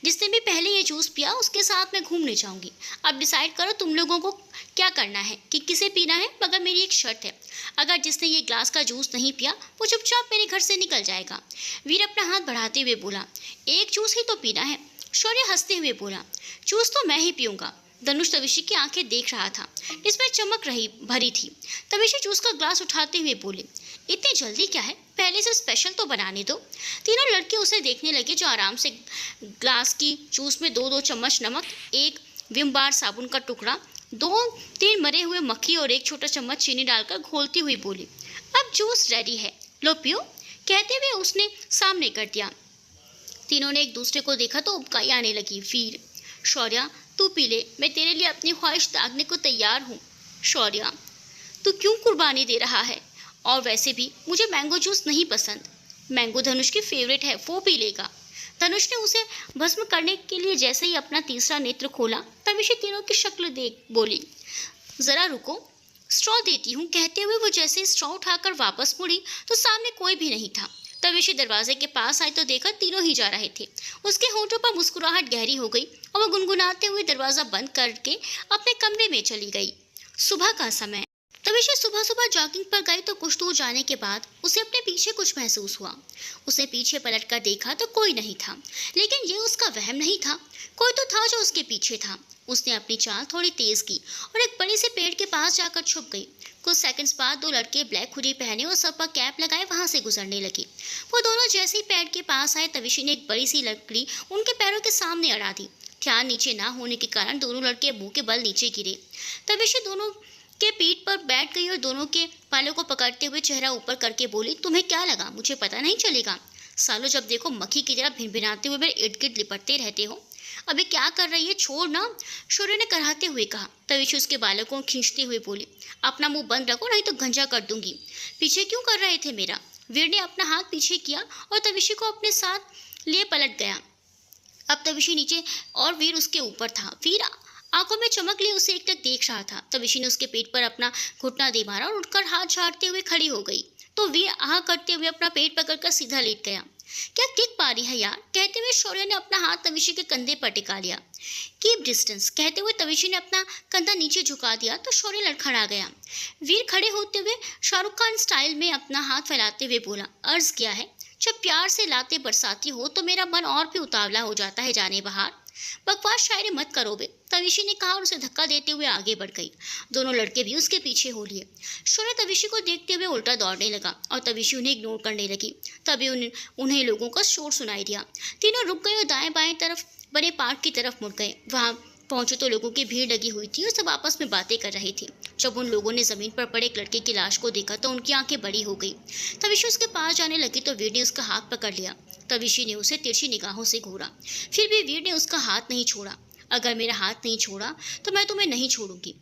जिसने भी पहले ये जूस पिया उसके साथ मैं घूमने जाऊंगी। अब डिसाइड करो तुम लोगों को क्या करना है कि किसे पीना है, मगर मेरी एक शर्त है, अगर जिसने ये ग्लास का जूस नहीं पिया वो चुपचाप मेरे घर से निकल जाएगा। वीर अपना हाथ बढ़ाते हुए बोला, एक जूस ही तो पीना है। शौर्य हंसते हुए बोला, जूस तो मैं ही पीऊंगा। धनुष तविशी की आंखें देख रहा था, इसमें चमक रही भरी थी। तविशी जूस का ग्लास उठाते हुए बोले, इतनी जल्दी क्या है, पहले से स्पेशल तो बनाने दो। तीनों लड़के उसे देखने लगे जो आराम से ग्लास की जूस में 2-2 चम्मच नमक, 1 विम बार साबुन का टुकड़ा, 2-3 मरे हुए मक्खी और 1 छोटा चम्मच चीनी डालकर घोलती हुई बोली, अब जूस रेडी है, लो पियो। कहते हुए उसने सामने कर दिया। तीनों ने एक दूसरे को देखा तो उबकाई आने लगी। वीर, शौर्य तू पी ले, मैं तेरे लिए अपनी ख्वाहिश त्यागने को तैयार हूँ। शौर्य, तू क्यों कुर्बानी दे रहा है? और वैसे भी मुझे मैंगो जूस नहीं पसंद। मैंगो धनुष की फेवरेट है, वो पी लेगा। धनुष ने उसे भस्म करने के लिए जैसे ही अपना तीसरा नेत्र खोला तविशी तीनों की शक्ल देख बोली, जरा रुको, स्ट्रॉ देती हूँ। कहते हुए वो जैसे ही स्ट्रॉ उठाकर वापस मुड़ी तो सामने कोई भी नहीं था। तविशी दरवाजे के पास आई तो देखा तीनों ही जा रहे थे। उसके होठों पर मुस्कुराहट गहरी हो गई और वह गुनगुनाते हुए दरवाजा बंद करके अपने कमरे में चली गई। सुबह का समय। तविशी सुबह सुबह जॉगिंग पर गई तो कुछ दूर जाने के बाद उसे अपने पीछे कुछ महसूस हुआ। उसने पीछे पलट कर देखा तो कोई नहीं था, लेकिन ये उसका वहम नहीं था, कोई तो था जो उसके पीछे था। उसने अपनी चाल थोड़ी तेज की और एक बड़े से पेड़ के पास जाकर छुप गई। कुछ सेकंड्स बाद 2 लड़के ब्लैक हुडी पहने और सर पर कैप लगाए वहां से गुजरने लगे। वो दोनों जैसे ही पेड़ के पास आए तविशी ने एक बड़ी सी लकड़ी उनके पैरों के सामने अड़ा दी। ध्यान नीचे ना होने के कारण दोनों लड़के मुंह के बल नीचे गिरे। तविशी दोनों के पीठ पर बैठ गई और दोनों के बालों को पकड़ते हुए चेहरा ऊपर करके बोली, तुम्हें क्या लगा मुझे पता नहीं चलेगा? सालों जब देखो मक्खी की तरह भिनभिनाते हुए मेरे इर्द गिर्द लिपटते रहते हो। अबे क्या कर रही है, छोड़ ना, शौर्य ने कराहते हुए कहा। तविशी उसके बालों को खींचते हुए बोली, अपना मुंह बंद रखो नहीं तो गंजा कर दूंगी। पीछे क्यों कर रहे थे मेरा? वीर ने अपना हाथ पीछे किया और तविशी को अपने साथ लिए पलट गया। अब तविशी नीचे और वीर उसके ऊपर था। वीर आंखों में चमक लिए उसे एकटक देख रहा था। तविशी ने उसके पेट पर अपना घुटना दे मारा और उठकर हाथ झाड़ते हुए खड़ी हो गई तो वीर आह करते हुए अपना पेट पकड़कर सीधा लेट गया। क्या किक पा रही है यार? कहते हुए शौर्य ने अपना हाथ तविशी के कंधे पर टिका लिया। Keep distance. कहते हुए तविशी ने अपना कंधा नीचे झुका दिया तो शौर्य लड़खड़ा गया। वीर खड़े होते हुए शाहरुख खान स्टाइल में अपना हाथ फैलाते हुए बोला, अर्ज किया है, जब प्यार से लाते बरसाती हो तो मेरा मन और भी उतावला हो जाता है जाने बहार। बकवास शायरी मत करो बे, तविशी ने कहा और उसे धक्का देते हुए आगे बढ़ गई। दोनों लड़के भी उसके पीछे हो लिए। शौर्य तविशी को देखते हुए उल्टा दौड़ने लगा और तविशी उन्हें इग्नोर करने लगी। तभी उन्हें लोगों का शोर सुनाई दिया। तीनों रुक गए और दाएं बाएं तरफ बने पार्क की तरफ मुड़ गए। वहां पहुंचे तो लोगों की भीड़ लगी हुई थी और सब आपस में बातें कर रहे थे। जब उन लोगों ने जमीन पर पड़े एक लड़के की लाश को देखा तो उनकी आंखें बड़ी हो गई। तविशी उसके पास जाने लगी तो वीर ने उसका हाथ पकड़ लिया। तविशी ने उसे तिरछी निगाहों से घूरा, फिर भी वीर ने उसका हाथ नहीं छोड़ा। अगर मेरा हाथ नहीं छोड़ा तो मैं तुम्हें नहीं छोड़ूंगी।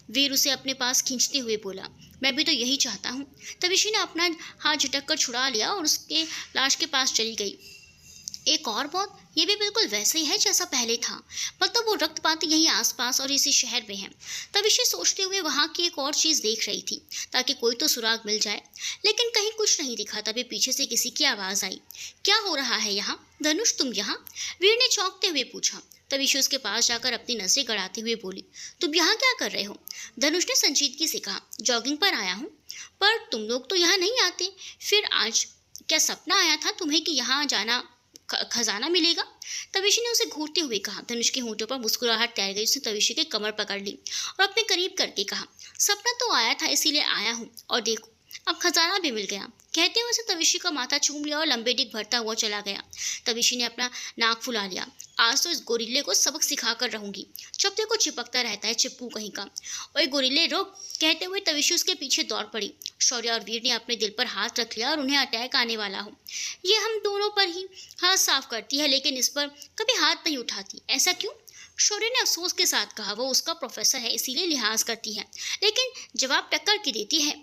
वीर उसे अपने पास खींचते हुए बोला, मैं भी तो यही चाहता हूँ। तविशी ने अपना हाथ झटक कर छुड़ा लिया और उसके लाश के पास चली गई। एक और मौत, ये भी बिल्कुल वैसे ही है जैसा पहले था। मतलब वो रक्तपात यहीं आसपास और इसी शहर में है। तविशी सोचते हुए वहां की एक और चीज देख रही थी, ताकि कोई तो सुराग मिल जाए। लेकिन कहीं कुछ नहीं दिखा। तभी पीछे से किसी की आवाज आई, क्या हो रहा है यहाँ? धनुष, तुम यहाँ? वीर ने चौंकते हुए पूछा। तविशी उसके पास जाकर अपनी नजरें गड़ाते हुए बोली, तुम यहाँ क्या कर रहे हो? धनुष ने संजीदगी से कहा, जॉगिंग पर आया हूँ। पर तुम लोग तो यहाँ नहीं आते, फिर आज क्या सपना आया था तुम्हें कि यहाँ जाना खजाना मिलेगा? तविशी ने उसे घूरते हुए कहा। धनुष के होंठों पर मुस्कुराहट तैर गई। उसने तविशी की कमर पकड़ ली और अपने करीब करके कहा, सपना तो आया था, इसीलिए आया हूँ, और देखो अब खजाना भी मिल गया। कहते हुए उसे तविशी का माथा चूम लिया और लंबे डिग भरता हुआ चला गया। तविशी ने अपना नाक फुला लिया। आज तो इस गोरिल्ले को सबक सिखा कर रहूंगी। चपटे को चिपकता रहता है, चिपकू कहीं का। ओए गोरिल्ले रुक! कहते हुए तविशी उसके पीछे दौड़ पड़ी। शौर्य और वीर ने अपने दिल पर हाथ रख लिया और उन्हें अटैक आने वाला हो। ये हम दोनों पर ही हाथ साफ करती है, लेकिन इस पर कभी हाथ नहीं उठाती। ऐसा क्यों? शौर्य ने अफसोस के साथ कहा। वो उसका प्रोफेसर है, इसीलिए लिहाज करती है, लेकिन जवाब टक्कर की देती है।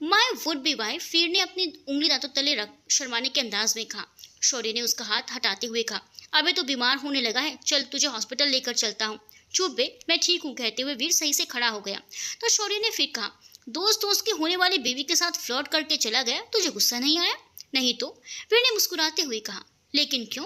माय वुड बी वाइफ, वीर ने अपनी उंगली दांतों तले रख शर्माने के अंदाज में कहा। शौर्य ने उसका हाथ हटाते हुए कहा, अबे तो बीमार होने लगा है, चल तुझे हॉस्पिटल लेकर चलता हूँ। चुप बे, मैं ठीक हूँ। कहते हुए वीर सही से खड़ा हो गया। तो शौर्य ने फिर कहा, दोस्त की होने वाली बीवी के साथ फ्लर्ट करके चला गया, तुझे गुस्सा नहीं आया? नहीं तो, वीर ने मुस्कुराते हुए कहा। लेकिन क्यों?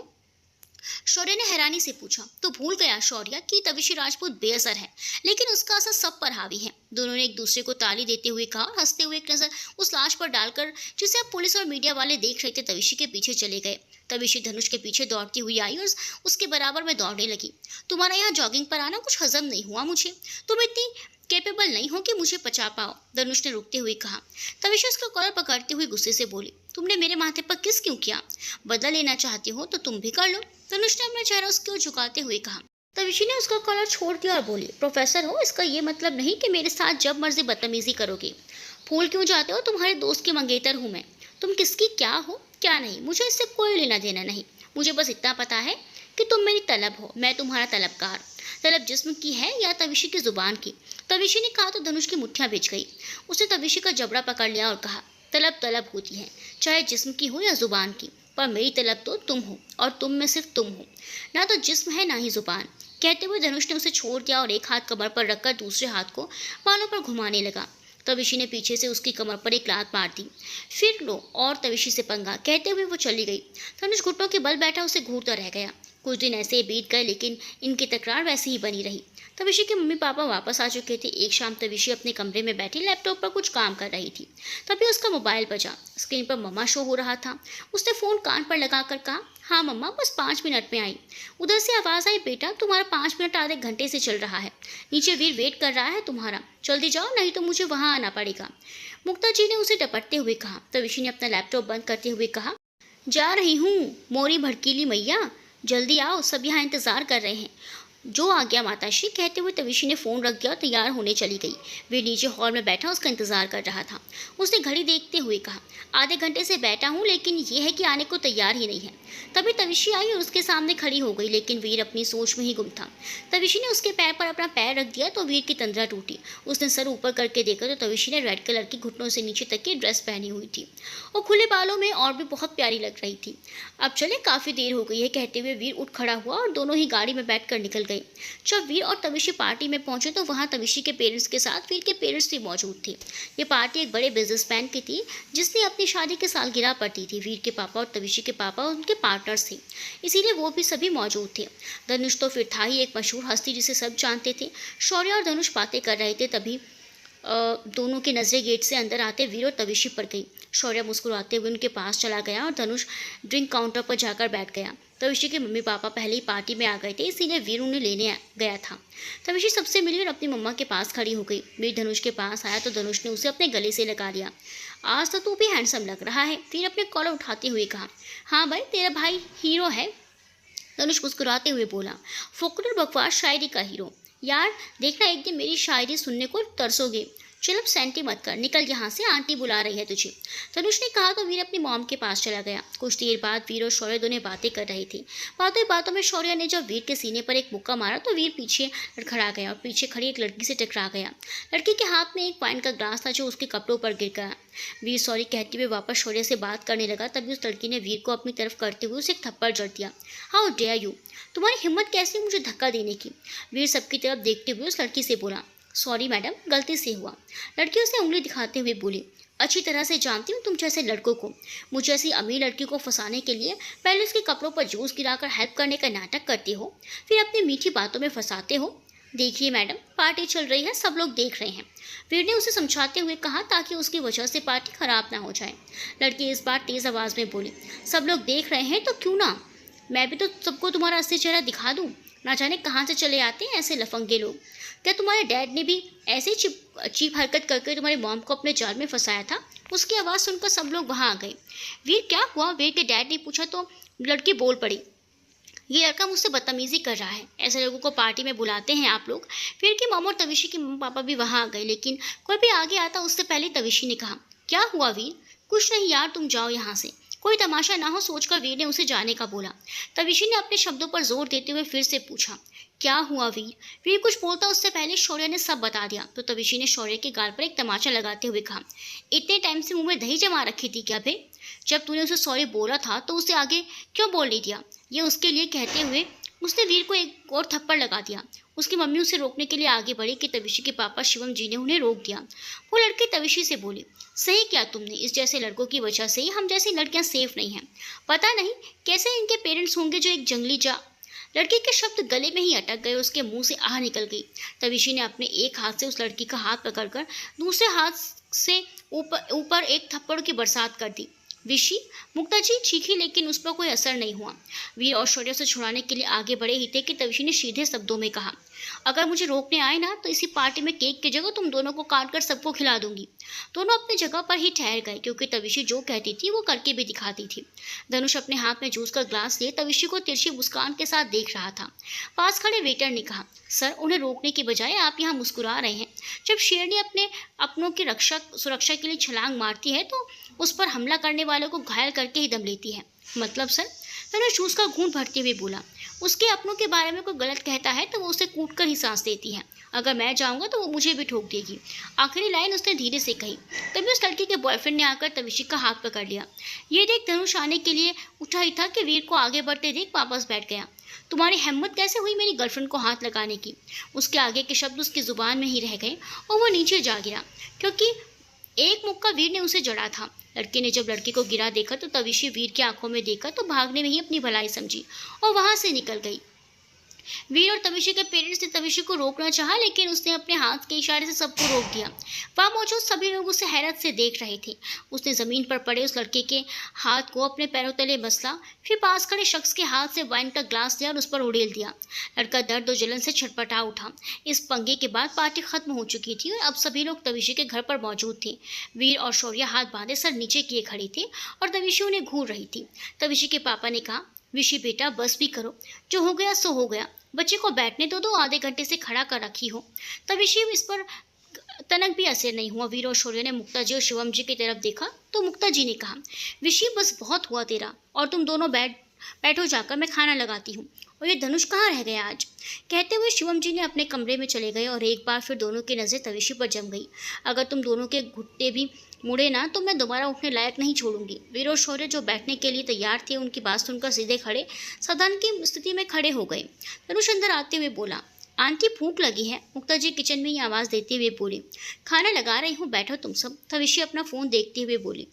शौर्य ने हैरानी से पूछा। तो भूल गया शौर्य कि तविशी राजपूत बेअसर है, लेकिन उसका असर सब पर हावी है। दोनों ने एक दूसरे को ताली देते हुए कहा और हंसते हुए एक नजर उस लाश पर डालकर, जिसे अब पुलिस और मीडिया वाले देख रहे थे, तविशी के पीछे चले गए। तविशी धनुष के पीछे दौड़ती हुई आई और उसके बराबर में दौड़ने लगी। तुम्हारा यहाँ जॉगिंग पर आना कुछ हजम नहीं हुआ मुझे। तुम इतनी कैपेबल नहीं हो कि मुझे पचा पाओ, धनुष ने रुकते हुए कहा। तविशी उसका कॉलर पकड़ते हुए गुस्से से बोली, तुमने मेरे माथे पर किस क्यों किया? बदला लेना चाहती हो तो तुम भी कर लो, धनुष ने अपना चेहरा उसकी ओर झुकाते हुए कहा। तविशी ने उसका कॉलर छोड़ दिया और बोली, प्रोफेसर हो, इसका ये मतलब नहीं कि मेरे साथ जब मर्जी बदतमीजी करोगे। भूल क्यों जाते हो? तुम्हारे दोस्त की मंगेतर हूँ मैं। तुम किसकी क्या हो क्या नहीं, मुझे इससे कोई लेना देना नहीं। मुझे बस इतना पता है कि तुम मेरी तलब हो, मैं तुम्हारा तलबगार। तलब जिस्म की है या तविशी की जुबान की? तविशी ने कहा तो धनुष की मुठ्ठियां भिज गई। उसने तविशी का जबड़ा पकड़ लिया और कहा, तलब तलब होती है, चाहे जिस्म की हो या जुबान की, पर मेरी तलब तो तुम हो, और तुम में सिर्फ तुम हो, ना तो जिस्म है ना ही जुबान। कहते हुए धनुष ने उसे छोड़ दिया और एक हाथ कमर पर रखकर दूसरे हाथ को बालों पर घुमाने लगा। तविशी ने पीछे से उसकी कमर पर एक लात मार दी। फिर लो और तविशी से पंगा, कहते हुए वो चली गई। धनुष घुटनों के बल बैठा उसे घूरता रह गया। कुछ दिन ऐसे बीत गए, लेकिन इनकी तकरार वैसी ही बनी रही। तविशी के मम्मी पापा वापस आ चुके थे। एक शाम तविशी अपने कमरे में बैठी लैपटॉप पर कुछ काम कर रही थी। तभी उसका मोबाइल बजा। स्क्रीन पर मम्मा शो हो रहा था। उसने फ़ोन कान पर लगाकर कहा, हाँ मम्मा, बस 5 मिनट में आई। उधर से आवाज़ आई, बेटा तुम्हारा 5 मिनट आधे घंटे से चल रहा है, नीचे वीर वेट कर रहा है तुम्हारा, जल्दी जाओ नहीं तो मुझे वहाँ आना पड़ेगा। मुक्ता जी ने उसे डपटते हुए कहा। तविशी ने अपना लैपटॉप बंद करते हुए कहा, जा रही हूँ मोरी भड़कीली मैया, जल्दी आओ, सब यहाँ इंतज़ार कर रहे हैं। जो आ गया माताश्री, कहते हुए तविशी ने फ़ोन रख दिया और तैयार होने चली गई। वे नीचे हॉल में बैठा उसका इंतजार कर रहा था। उसने घड़ी देखते हुए कहा, आधे घंटे से बैठा हूँ, लेकिन ये है कि आने को तैयार ही नहीं है। तभी तविशी आई और उसके सामने खड़ी हो गई, लेकिन वीर अपनी सोच में ही गुम था। तविशी ने उसके पैर पर अपना पैर रख दिया तो वीर की तंद्रा टूटी। उसने सर ऊपर करके देखा तो तविशी ने रेड कलर की घुटनों से नीचे तक की ड्रेस पहनी हुई थी और खुले बालों में और भी बहुत प्यारी लग रही थी। अब चले, काफ़ी देर हो गई है, कहते हुए वीर उठ खड़ा हुआ और दोनों ही गाड़ी में बैठ कर निकल गए। जब वीर और तविशी पार्टी में पहुंचे तो वहां तविशी के पेरेंट्स के साथ वीर के पेरेंट्स भी मौजूद थे। ये पार्टी एक बड़े बिजनेसमैन की थी, जिसने अपनी शादी की सालगिरह पर दी थी। वीर के पापा और तविशी के पापा उनके पार्टनर्स थे, इसीलिए वो भी सभी मौजूद थे। धनुष तो फिर था ही एक मशहूर हस्ती जिसे सब जानते थे। शौर्य और धनुष बातें कर रहे थे, तभी दोनों की नज़रें गेट से अंदर आते वीर और तविशी पर गई। शौर्य मुस्कुराते हुए उनके पास चला गया और धनुष ड्रिंक काउंटर पर जाकर बैठ गया। तविशी के मम्मी पापा पहले ही पार्टी में आ गए थे, इसीलिए वीर उन्हें लेने गया था। तविशी सबसे मिली और अपनी मम्मा के पास खड़ी हो गई। वीर धनुष के पास आया तो धनुष ने उसे अपने गले से लगा लिया। आज तो तू भी हैंडसम लग रहा है, वीर अपने कॉलर उठाते हुए कहा। हाँ भाई, तेरा भाई हीरो है, धनुष मुस्कुराते हुए बोला। फोकट और बकवास शायरी का हीरो। यार देखना, एक दिन मेरी शायरी सुनने को तरसोगे। चल अब सेंटी मत कर, निकल यहाँ से, आंटी बुला रही है तुझे। तनुष ने कहा तो वीर अपनी मॉम के पास चला गया। कुछ देर बाद वीर और शौर्य दोनों बातें कर रही थी। बातों ही बातों में शौर्य ने जब वीर के सीने पर एक मुक्का मारा तो वीर पीछे लड़खड़ा गया और पीछे खड़ी एक लड़की से टकरा गया। लड़की के हाथ में एक वाइन का ग्लास था जो उसके कपड़ों पर गिर गया। वीर सॉरी कहते हुए वापस शौर्य से बात करने लगा, तभी उस लड़की ने वीर को अपनी तरफ करते हुए उसे एक थप्पड़ जड़ दिया। हाउ डेयर यू, तुम्हारी हिम्मत कैसी है मुझे धक्का देने की। वीर सबकी तरफ देखते हुए उस लड़की से बोला, सॉरी मैडम, गलती से हुआ। लड़की उसे उंगली दिखाते हुए बोली, अच्छी तरह से जानती हूँ तुम जैसे लड़कों को। मुझे ऐसी अमीर लड़की को फंसाने के लिए पहले उसके कपड़ों पर जूस गिराकर हेल्प करने का नाटक करते हो, फिर अपनी मीठी बातों में फंसाते हो। देखिए मैडम, पार्टी चल रही है, सब लोग देख रहे हैं। वीर ने उसे समझाते हुए कहा ताकि उसकी वजह से पार्टी खराब ना हो जाए। लड़की इस बार तेज आवाज़ में बोली, सब लोग देख रहे हैं तो क्यों ना, मैं भी तो सबको तुम्हारा असली चेहरा दिखा दूँ। ना जाने कहाँ से चले आते हैं ऐसे लफंगे लोग। क्या तुम्हारे डैड ने भी ऐसे चीप हरकत करके तुम्हारी मॉम को अपने जाल में फंसाया था। उसकी आवाज़ सुनकर सब लोग वहाँ आ गए। वीर क्या हुआ, वीर के डैड ने पूछा तो लड़की बोल पड़ी, ये लड़का मुझसे बदतमीजी कर रहा है, ऐसे लोगों को पार्टी में बुलाते हैं आप लोग। वीर की मॉम और तविशी के मम्मी पापा भी वहाँ आ गए, लेकिन कोई भी आगे आता उससे पहले तविशी ने कहा, क्या हुआ वीर। कुछ नहीं यार, तुम जाओ यहाँ से, कोई तमाशा ना हो सोचकर वीर ने उसे जाने का बोला। तविशी ने अपने शब्दों पर जोर देते हुए फिर से पूछा, क्या हुआ वीर। वीर कुछ बोलता उससे पहले शौर्य ने सब बता दिया। तो तविशी ने शौर्य के गाल पर एक तमाचा लगाते हुए कहा, इतने टाइम से मुंह में दही जमा रखी थी क्या बे। जब तूने उसे सॉरी बोला था तो उसे आगे क्यों बोल नहीं दिया। ये उसके लिए कहते हुए उसने वीर को एक और थप्पड़ लगा दिया। उसकी मम्मी उसे रोकने के लिए आगे बढ़ी कि तविशी के पापा शिवम जी ने उन्हें रोक दिया। वो लड़की तविशी से बोली, सही क्या तुमने, इस जैसे लड़कों की वजह से ही हम जैसी लड़कियां सेफ नहीं हैं। पता नहीं कैसे इनके पेरेंट्स होंगे जो एक जंगली जा। लड़की के शब्द गले में ही अटक गए, उसके मुंह से आह निकल गई। तविशी ने अपने एक हाथ से उस लड़की का हाथ पकड़कर दूसरे हाथ से ऊपर एक थप्पड़ की बरसात कर दी। विशी, मुक्ता जी चीखी लेकिन उस पर कोई असर नहीं हुआ। वीर और शौर्य से छुड़ाने के लिए आगे बढ़े ही थे कि तविशी ने सीधे शब्दों में कहा, अगर मुझे रोकने आए ना तो इसी पार्टी में केक की जगह तुम दोनों को काट कर सबको खिला दूंगी। दोनों अपनी जगह पर ही ठहर गए, क्योंकि तविशी जो कहती थी वो करके भी दिखाती थी। धनुष अपने हाथ में जूस का ग्लास लिए तविशी को तिरछी मुस्कान के साथ देख रहा था। पास खड़े वेटर ने कहा, सर उन्हें रोकने की बजाय आप यहाँ मुस्कुरा रहे हैं। जब शेरनी अपने अपनों की सुरक्षा के लिए छलांग मारती है तो उस पर हमला करने वालों को घायल करके ही दम लेती है। मतलब सर, धनुष जूस का घूंट भरते हुए बोला, उसके अपनों के बारे में कोई गलत कहता है तो वो उसे कूट कर ही सांस देती है। अगर मैं जाऊंगा तो वो मुझे भी ठोक देगी। आखिरी लाइन उसने धीरे से कही। तभी उस लड़की के बॉयफ्रेंड ने आकर तविशी का हाथ पकड़ लिया। ये देख धनुष आने के लिए उठा ही था कि वीर को आगे बढ़ते देख वापस बैठ गया। तुम्हारी हिम्मत कैसे हुई मेरी गर्लफ्रेंड को हाथ लगाने की। उसके आगे के शब्द उसकी जुबान में ही रह गए और वो नीचे जा गिरा, क्योंकि एक मुक्का वीर ने उसे जड़ा था। लड़के ने जब लड़की को गिरा देखा तो तविशी वीर की आंखों में देखा तो भागने में ही अपनी भलाई समझी और वहां से निकल गई। वीर और तविशी के पेरेंट्स ने तविशी को रोकना चाहा, लेकिन उसने अपने हाथ के इशारे से सबको रोक दिया। वहाँ मौजूद सभी लोग उसे हैरत से देख रहे थे। उसने जमीन पर पड़े उस लड़के के हाथ को अपने पैरों तले मसला, फिर पास खड़े शख्स के हाथ से वाइन का ग्लास लिया और उस पर उड़ेल दिया। लड़का दर्द और जलन से छटपटा उठा। इस पंगे के बाद पार्टी खत्म हो चुकी थी और अब सभी लोग तविशी के घर पर मौजूद थे। वीर और शौर्य हाथ बांधे सर नीचे किए खड़े थे और तविशी उन्हें घूर रही थी। तविशी के पापा ने कहा, विशी बेटा बस भी करो, जो हो गया सो हो गया, बच्चे को बैठने दो, आधे घंटे से खड़ा कर रखी हो। तविशी इस पर तनक भी असर नहीं हुआ। वीर और शौर्य ने मुक्ता जी और शिवम जी की तरफ देखा तो मुक्ता जी ने कहा, विशी बस बहुत हुआ तेरा, और तुम दोनों बैठो जाकर, मैं खाना लगाती हूँ। और ये धनुष कहाँ रह गया आज। कहते हुए शिवम जी ने अपने कमरे में चले गए और एक बार फिर दोनों की नज़र तविशी पर जम गई। अगर तुम दोनों के घुट्टे भी मुड़े ना तो मैं दोबारा उठने लायक नहीं छोड़ूंगी। वीर और शौर्य जो बैठने के लिए तैयार थे उनकी बात सुनकर सीधे खड़े सावधान की स्थिति में खड़े हो गए। धनुष अंदर आते हुए बोला, आंटी भूख लगी है। मुक्ता जी किचन में ही आवाज़ देते हुए बोली, खाना लगा रही हूँ, बैठो तुम सब। तविशी अपना फ़ोन देखते हुए बोली,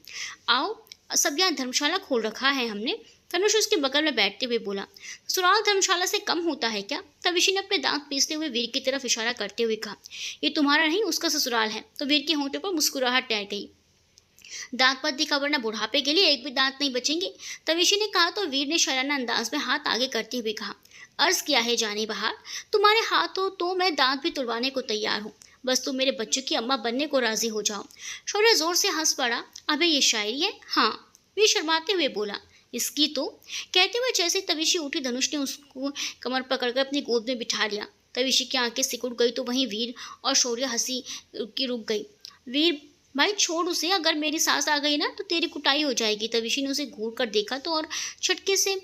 आओ सब, यहाँ धर्मशाला खोल रखा है हमने। तनुष उसके बगल में बैठते हुए बोला, ससुराल धर्मशाला से कम होता है क्या। तविशी ने अपने दांत पीसते हुए वीर की तरफ इशारा करते हुए कहा, ये तुम्हारा नहीं उसका ससुराल है। तो वीर के होंठों पर मुस्कुराहट तैर गई। दांत मत दिखा वरना बुढ़ापे के लिए एक भी दांत नहीं बचेंगे। तविशी ने कहा तो वीर ने शराना अंदाज में हाथ आगे करते हुए कहा, अर्ज किया है जाने बहार, तुम्हारे हाथ हो तो मैं दांत भी तुड़वाने को तैयार हूँ, बस तुम मेरे बच्चों की अम्मा बनने को राजी हो जाओ। शौर्य जोर से हंस पड़ा, अबे ये शायरी है। हाँ, वीर शर्माते हुए बोला, इसकी तो। कहते हुए जैसे तविशी उठी धनुष ने उसको कमर पकड़कर अपनी गोद में बिठा लिया। तविशी की आंखें सिकुड़ गई तो वहीं वीर और शौर्य हंसी की रुक गई। वीर, भाई छोड़ उसे, अगर मेरी सास आ गई ना तो तेरी कुटाई हो जाएगी। तविशी ने उसे घूर कर देखा तो और झटके से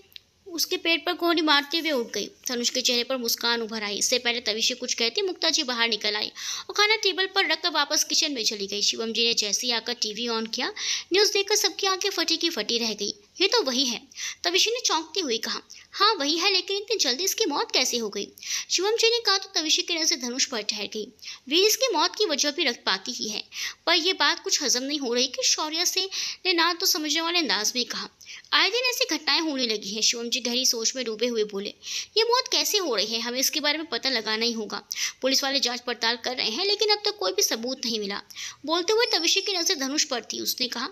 उसके पेट पर कोहनी मारते हुए उठ गई। धनुष के चेहरे पर मुस्कान उभर आई। इससे पहले तविशी कुछ कहती मुक्ता जी बाहर निकल आई और खाना टेबल पर रखकर वापस किचन में चली गई। शिवम जी ने जैसे ही आकर टीवी ऑन किया, न्यूज़ देखकर सबकी आंखें फटी की फटी रह गई। ये तो वही है, तविशी ने चौंकती हुई कहा। हाँ वही है, लेकिन इतनी जल्दी इसकी मौत कैसे हो गई? शिवम जी ने कहा तो तविशी की नजर धनुष पर ठहर गई। वीर, इसकी मौत की वजह भी रक्तपाती ही है, पर यह बात कुछ हजम नहीं हो रही कि शौर्य से ने ना तो समझने वाले अंदाज में कहा। आए दिन ऐसी घटनाएं होने लगी हैं। शिवम जी गहरी सोच में डूबे हुए बोले। ये मौत कैसे हो रही है, हमें इसके बारे में पता लगाना ही होगा। पुलिस वाले जांच पड़ताल कर रहे हैं, लेकिन अब तक कोई भी सबूत नहीं मिला। बोलते हुए तविशी की नजर धनुष पर थी। उसने कहा,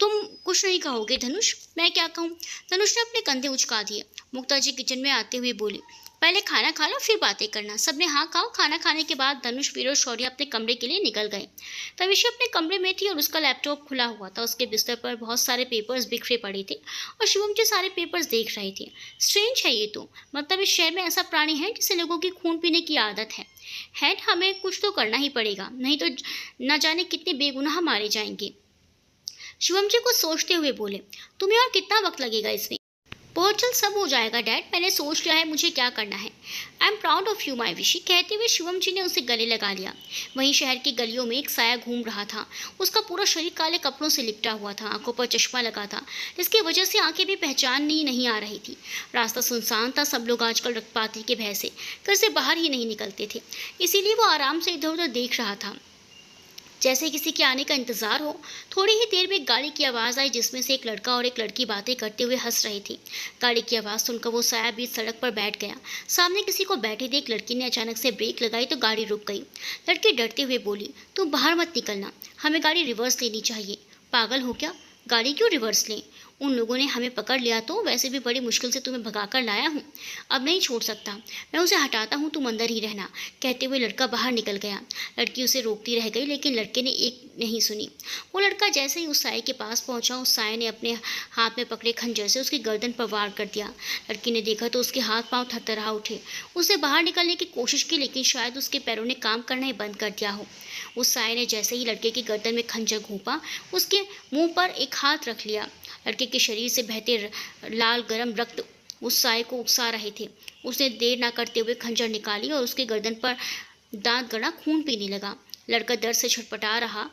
तुम कुछ नहीं कहोगे धनुष? मैं क्या कहूँ? धनुष ने अपने कंधे उचका दिए। मुक्ता जी किचन में आते हुए बोली, पहले खाना खा लो फिर बातें करना। सबने हाँ कहा। खाना खाने के बाद धनुष, वीर और शौर्य अपने कमरे के लिए निकल गए। तविशी अपने कमरे में थी और उसका लैपटॉप खुला हुआ था। उसके बिस्तर पर बहुत सारे पेपर्स बिखरे पड़े थे और शिवम जी सारे पेपर्स देख रहे थे। स्ट्रेंज है ये तो, मतलब इस शहर में ऐसा प्राणी है जिसे लोगों की खून पीने की आदत है। हेड, हमें कुछ तो करना ही पड़ेगा, नहीं तो न जाने कितने बेगुनाह मारे जाएंगे। शिवम जी कुछ सोचते हुए बोले, तुम्हें और कितना वक्त लगेगा इसमें? बहुत जल्द सब हो जाएगा डैड, मैंने सोच लिया है मुझे क्या करना है। I am proud of you माई विशी। कहते हुए शिवम जी ने उसे गले लगा लिया। वहीं शहर की गलियों में एक साया घूम रहा था। उसका पूरा शरीर काले कपड़ों से लिपटा हुआ था। आंखों पर चश्मा लगा था, जिसकी वजह से आंखें भी पहचाननी नहीं आ रही थी। रास्ता सुनसान था। सब लोग आजकल रक्तपाती के भय से घर से बाहर ही नहीं निकलते थे, इसीलिए वो आराम से इधर उधर देख रहा था, जैसे किसी के आने का इंतजार हो। थोड़ी ही देर में एक गाड़ी की आवाज़ आई, जिसमें से एक लड़का और एक लड़की बातें करते हुए हंस रही थी। गाड़ी की आवाज़ सुनकर वो साया बीच सड़क पर बैठ गया। सामने किसी को बैठे देख लड़की ने अचानक से ब्रेक लगाई तो गाड़ी रुक गई। लड़की डरते हुए बोली, तुम बाहर मत निकलना, हमें गाड़ी रिवर्स लेनी चाहिए। पागल हो क्या, गाड़ी क्यों रिवर्स लें? उन लोगों ने हमें पकड़ लिया तो वैसे भी बड़ी मुश्किल से तुम्हें भगाकर लाया हूँ, अब नहीं छोड़ सकता। मैं उसे हटाता हूँ, तुम अंदर ही रहना। कहते हुए लड़का बाहर निकल गया। लड़की उसे रोकती रह गई, लेकिन लड़के ने एक नहीं सुनी। वो लड़का जैसे ही उस साये के पास पहुंचा, उस साये ने अपने हाथ में पकड़े खंजर से उसकी गर्दन पर वार कर दिया। लड़की ने देखा तो उसके हाथ पांव थरथरा उठे। उसने बाहर निकलने की कोशिश की, लेकिन शायद उसके पैरों ने काम करना ही बंद कर दिया हो। उस साये ने जैसे ही लड़के की गर्दन में खंजर घोंपा, उसके मुंह पर एक हाथ रख लिया। लड़के के शरीर से बहते लाल गरम रक्त उस साये को उकसा रहे थे। उसने देर ना करते हुए खंजर निकाली और उसके गर्दन पर दांत गड़ा खून पीने लगा। लड़का दर्द से छटपटा रहा,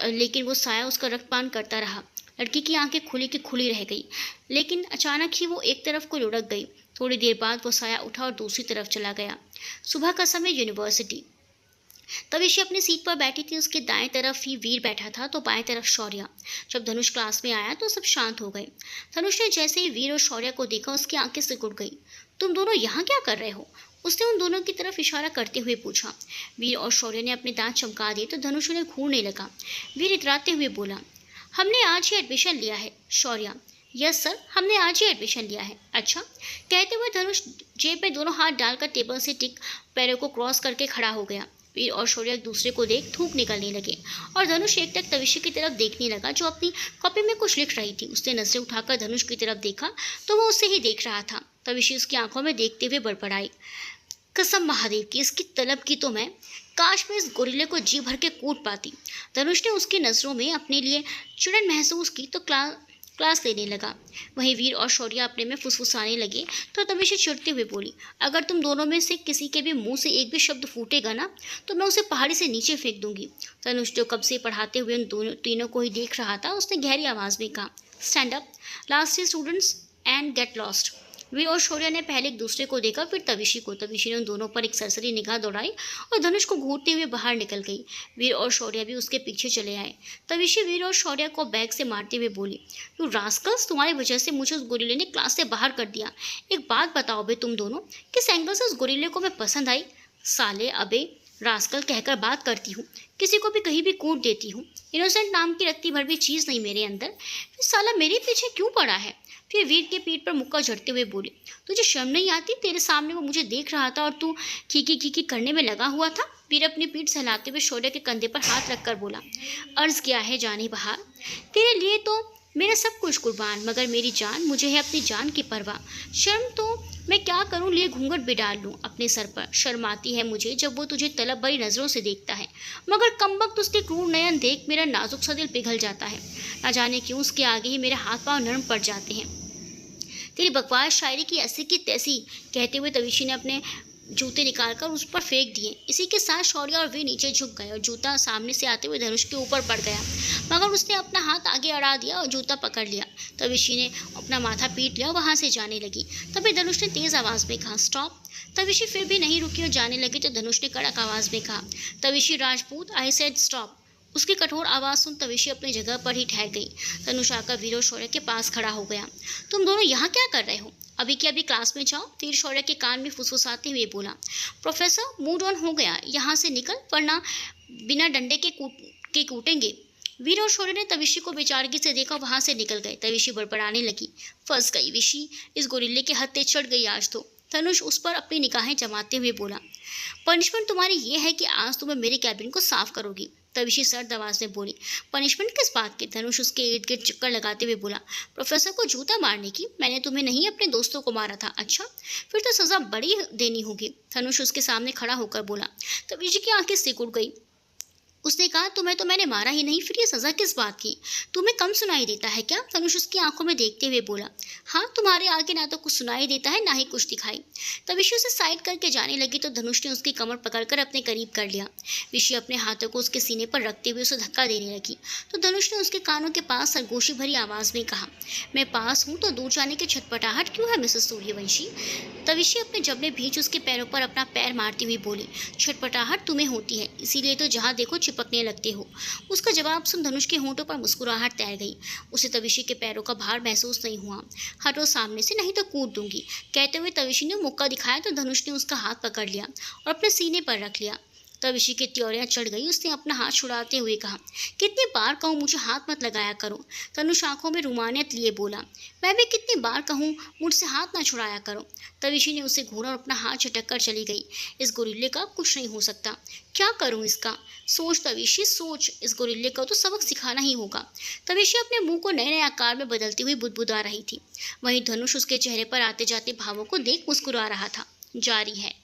लेकिन वो साया उसका रक्तपान करता रहा। लड़की की आंखें खुली की खुली रह गई, लेकिन अचानक ही वो एक तरफ को लुढ़क गई। थोड़ी देर बाद वो साया उठा और दूसरी तरफ चला गया। सुबह का समय, यूनिवर्सिटी। तविशी अपनी सीट पर बैठी थी। उसके दाएं तरफ ही वीर बैठा था तो बाएं तरफ शौर्य। जब धनुष क्लास में आया तो सब शांत हो गए। धनुष ने जैसे ही वीर और शौर्य को देखा, उसकी आंखें सिकुड़ गई। तुम दोनों यहाँ क्या कर रहे हो? उसने उन दोनों की तरफ इशारा करते हुए पूछा। वीर और शौर्य ने अपने दांत चमका दिए तो धनुष उन्हें घूरने लगा। वीर इतराते हुए बोला, हमने आज ही एडमिशन लिया है। शौर्य, यस सर, हमने आज ही एडमिशन लिया है। अच्छा। कहते हुए धनुष जेब में दोनों हाथ डालकर टेबल से टिक पैरों को क्रॉस करके खड़ा हो गया। वीर और शौर्य एक दूसरे को देख थूक निकलने लगे और धनुष एकटक तविशी की तरफ देखने लगा, जो अपनी कॉपी में कुछ लिख रही थी। उसने नजरें उठाकर धनुष की तरफ देखा तो वो उससे ही देख रहा था। तविशी उसकी आंखों में देखते हुए बड़बड़ाई, कसम महादेव की, इसकी तलब की तो मैं, काश मैं इस गोरिल्ले को जी भर के कूट पाती। धनुष ने उसकी नज़रों में अपने लिए चिड़न महसूस की तो क्लास लेने लगा। वहीं वीर और शौर्य अपने में फुसफुसाने लगे तो तविशी चिढ़ते हुए बोली, अगर तुम दोनों में से किसी के भी मुंह से एक भी शब्द फूटेगा ना तो मैं उसे पहाड़ी से नीचे फेंक दूंगी। धनुष जो कब से पढ़ाते हुए उन तीनों को ही देख रहा था, उसने गहरी आवाज़ में कहा, stand up, last year students and get lost. Veer और शौर्य ने पहले एक दूसरे को देखा, फिर तविशी को। तविशी ने उन दोनों पर एक सरसरी निगाह दौड़ाई और धनुष को घूरते हुए बाहर निकल गई। वीर और शौर्य भी उसके पीछे चले आए। तविशी वीर और शौर्य को बैग से मारते हुए बोली, यू रास्कल्स, तुम्हारी वजह से मुझे उस गोरिल्ले ने क्लास से बाहर कर दिया। एक बात बताओ बे, तुम दोनों किस एंगल से उस गोरिल्ले को मैं पसंद आई? साले, अबे रास्कल कहकर बात करती हूँ, किसी को भी कहीं भी कूट देती हूँ। इनोसेंट नाम की रत्ती भर भी चीज़ नहीं मेरे अंदर, फिर साला मेरे पीछे क्यों पड़ा है? फिर वीर के पीठ पर मुक्का झड़ते हुए बोली, तुझे शर्म नहीं आती? तेरे सामने वो मुझे देख रहा था और तू खीकी खीकी करने में लगा हुआ था। वीर अपनी पीठ सहलाते हुए शौर्य के कंधे पर हाथ रखकर बोला, अर्ज किया है जाने बहार, तेरे लिए तो मेरा सब कुछ कुर्बान, मगर मेरी जान, मुझे है अपनी जान की परवाह। शर्म तो मैं क्या करूं, लिए घूंघट भी डाल लूं अपने सर पर। शर्माती है मुझे जब वो तुझे तलब भरी नजरों से देखता है, मगर कमबख्त उसके क्रूर नयन देख मेरा नाजुक सा दिल पिघल जाता है। ना जाने क्यों उसके आगे ही मेरे हाथ पांव नरम पड़ जाते हैं। तेरी बकवास शायरी की ऐसी की तैसी, कहते हुए तविशी ने अपने जूते निकालकर उस पर फेंक दिए। इसी के साथ शौर्य और वे नीचे झुक गए और जूता सामने से आते हुए धनुष के ऊपर पड़ गया, मगर उसने अपना हाथ आगे अड़ा दिया और जूता पकड़ लिया। तविशी ने अपना माथा पीट लिया और वहां से जाने लगी। तभी धनुष ने तेज आवाज में कहा, स्टॉप। तविशी फिर भी नहीं रुकी और जाने लगी तो धनुष ने कड़क आवाज में कहा, तविशी राजपूत, आई सेड स्टॉप। उसकी कठोर आवाज़ सुन तविशी अपनी जगह पर ही ठहर गई। तनुष आकर वीर और शौर्य के पास खड़ा हो गया। तुम दोनों यहाँ क्या कर रहे हो? अभी के अभी क्लास में जाओ, वीर शौर्य के कान में फुसफुसाते हुए बोला। प्रोफेसर, मूड ऑन हो गया, यहाँ से निकल, वरना बिना डंडे के कूटेंगे। वीर और शौर्य ने तविशी को बेचारगी से देखा, वहां से निकल गए। तविशी बड़बड़ाने लगी, फंस गई विशी, इस गोरिल्ले के हत्थे चढ़ गई आज तो। धनुष उस पर अपनी निगाहें जमाते हुए बोला, पनिशमेंट तुम्हारी ये है कि आज तुम्हें मेरे कैबिन को साफ करोगी। तविशी सर्द आवाज में बोली, पनिशमेंट किस बात की? धनुष उसके इर्द गिर्द चक्कर लगाते हुए बोला, प्रोफेसर को जूता मारने की। मैंने तुम्हें नहीं, अपने दोस्तों को मारा था। अच्छा, फिर तो सजा बड़ी देनी होगी। धनुष उसके सामने खड़ा होकर बोला। तविशी की आंखें सिकुड़ गई। उसने कहा, तुम्हें तो मैंने मारा ही नहीं, फिर ये सजा किस बात की? तुम्हें कम सुनाई देता है क्या? धनुष उसकी आंखों में देखते हुए बोला, हाँ, तुम्हारे आगे ना तो कुछ सुनाई देता है, ना ही कुछ दिखाई। तविशी उसे साइड करके जाने लगी तो धनुष ने उसकी कमर पकड़कर अपने करीब कर लिया। विशी अपने हाथों को उसके सीने पर रखते हुए उसे धक्का देने लगी तो धनुष ने उसके कानों के पास सरगोशी भरी आवाज में कहा, मैं पास हूँ तो दूर जाने की छटपटाहट क्यों है मिसेस सूर्यवंशी? तविशी अपने जबड़े भींच उसके पैरों पर अपना पैर मारती हुई बोली, छटपटाहट तुम्हें होती है, इसीलिए तो जहाँ देखो चिपकने लगते हो। उसका जवाब सुन धनुष के होंठों पर मुस्कुराहट तैर गई। उसे तविशी के पैरों का भार महसूस नहीं हुआ। हटो सामने से, नहीं तो कूद दूंगी। कहते हुए तविशी ने मुक्का दिखाया तो धनुष ने उसका हाथ पकड़ लिया और अपने सीने पर रख लिया। तविशी की त्योरियां चढ़ गई। उसने अपना हाथ छुड़ाते हुए कहा, कितनी बार कहूँ मुझे हाथ मत लगाया करो। तनुष आंखों में रुमानियत लिए बोला, मैं भी कितनी बार कहूँ मुझसे हाथ ना छुड़ाया करो। तविशी ने उसे घूरा और अपना हाथ झटक कर चली गई। इस गोरिल्ले का कुछ नहीं हो सकता, क्या करूँ इसका? सोच तविशी सोच, इस गोरिल्ले को तो सबक सिखाना ही होगा। तविशी अपने मुंह को नए नए आकार में बदलती हुई बुदबुदा रही थी। वहीं धनुष उसके चेहरे पर आते जाते भावों को देख मुस्कुरा रहा था। जारी है।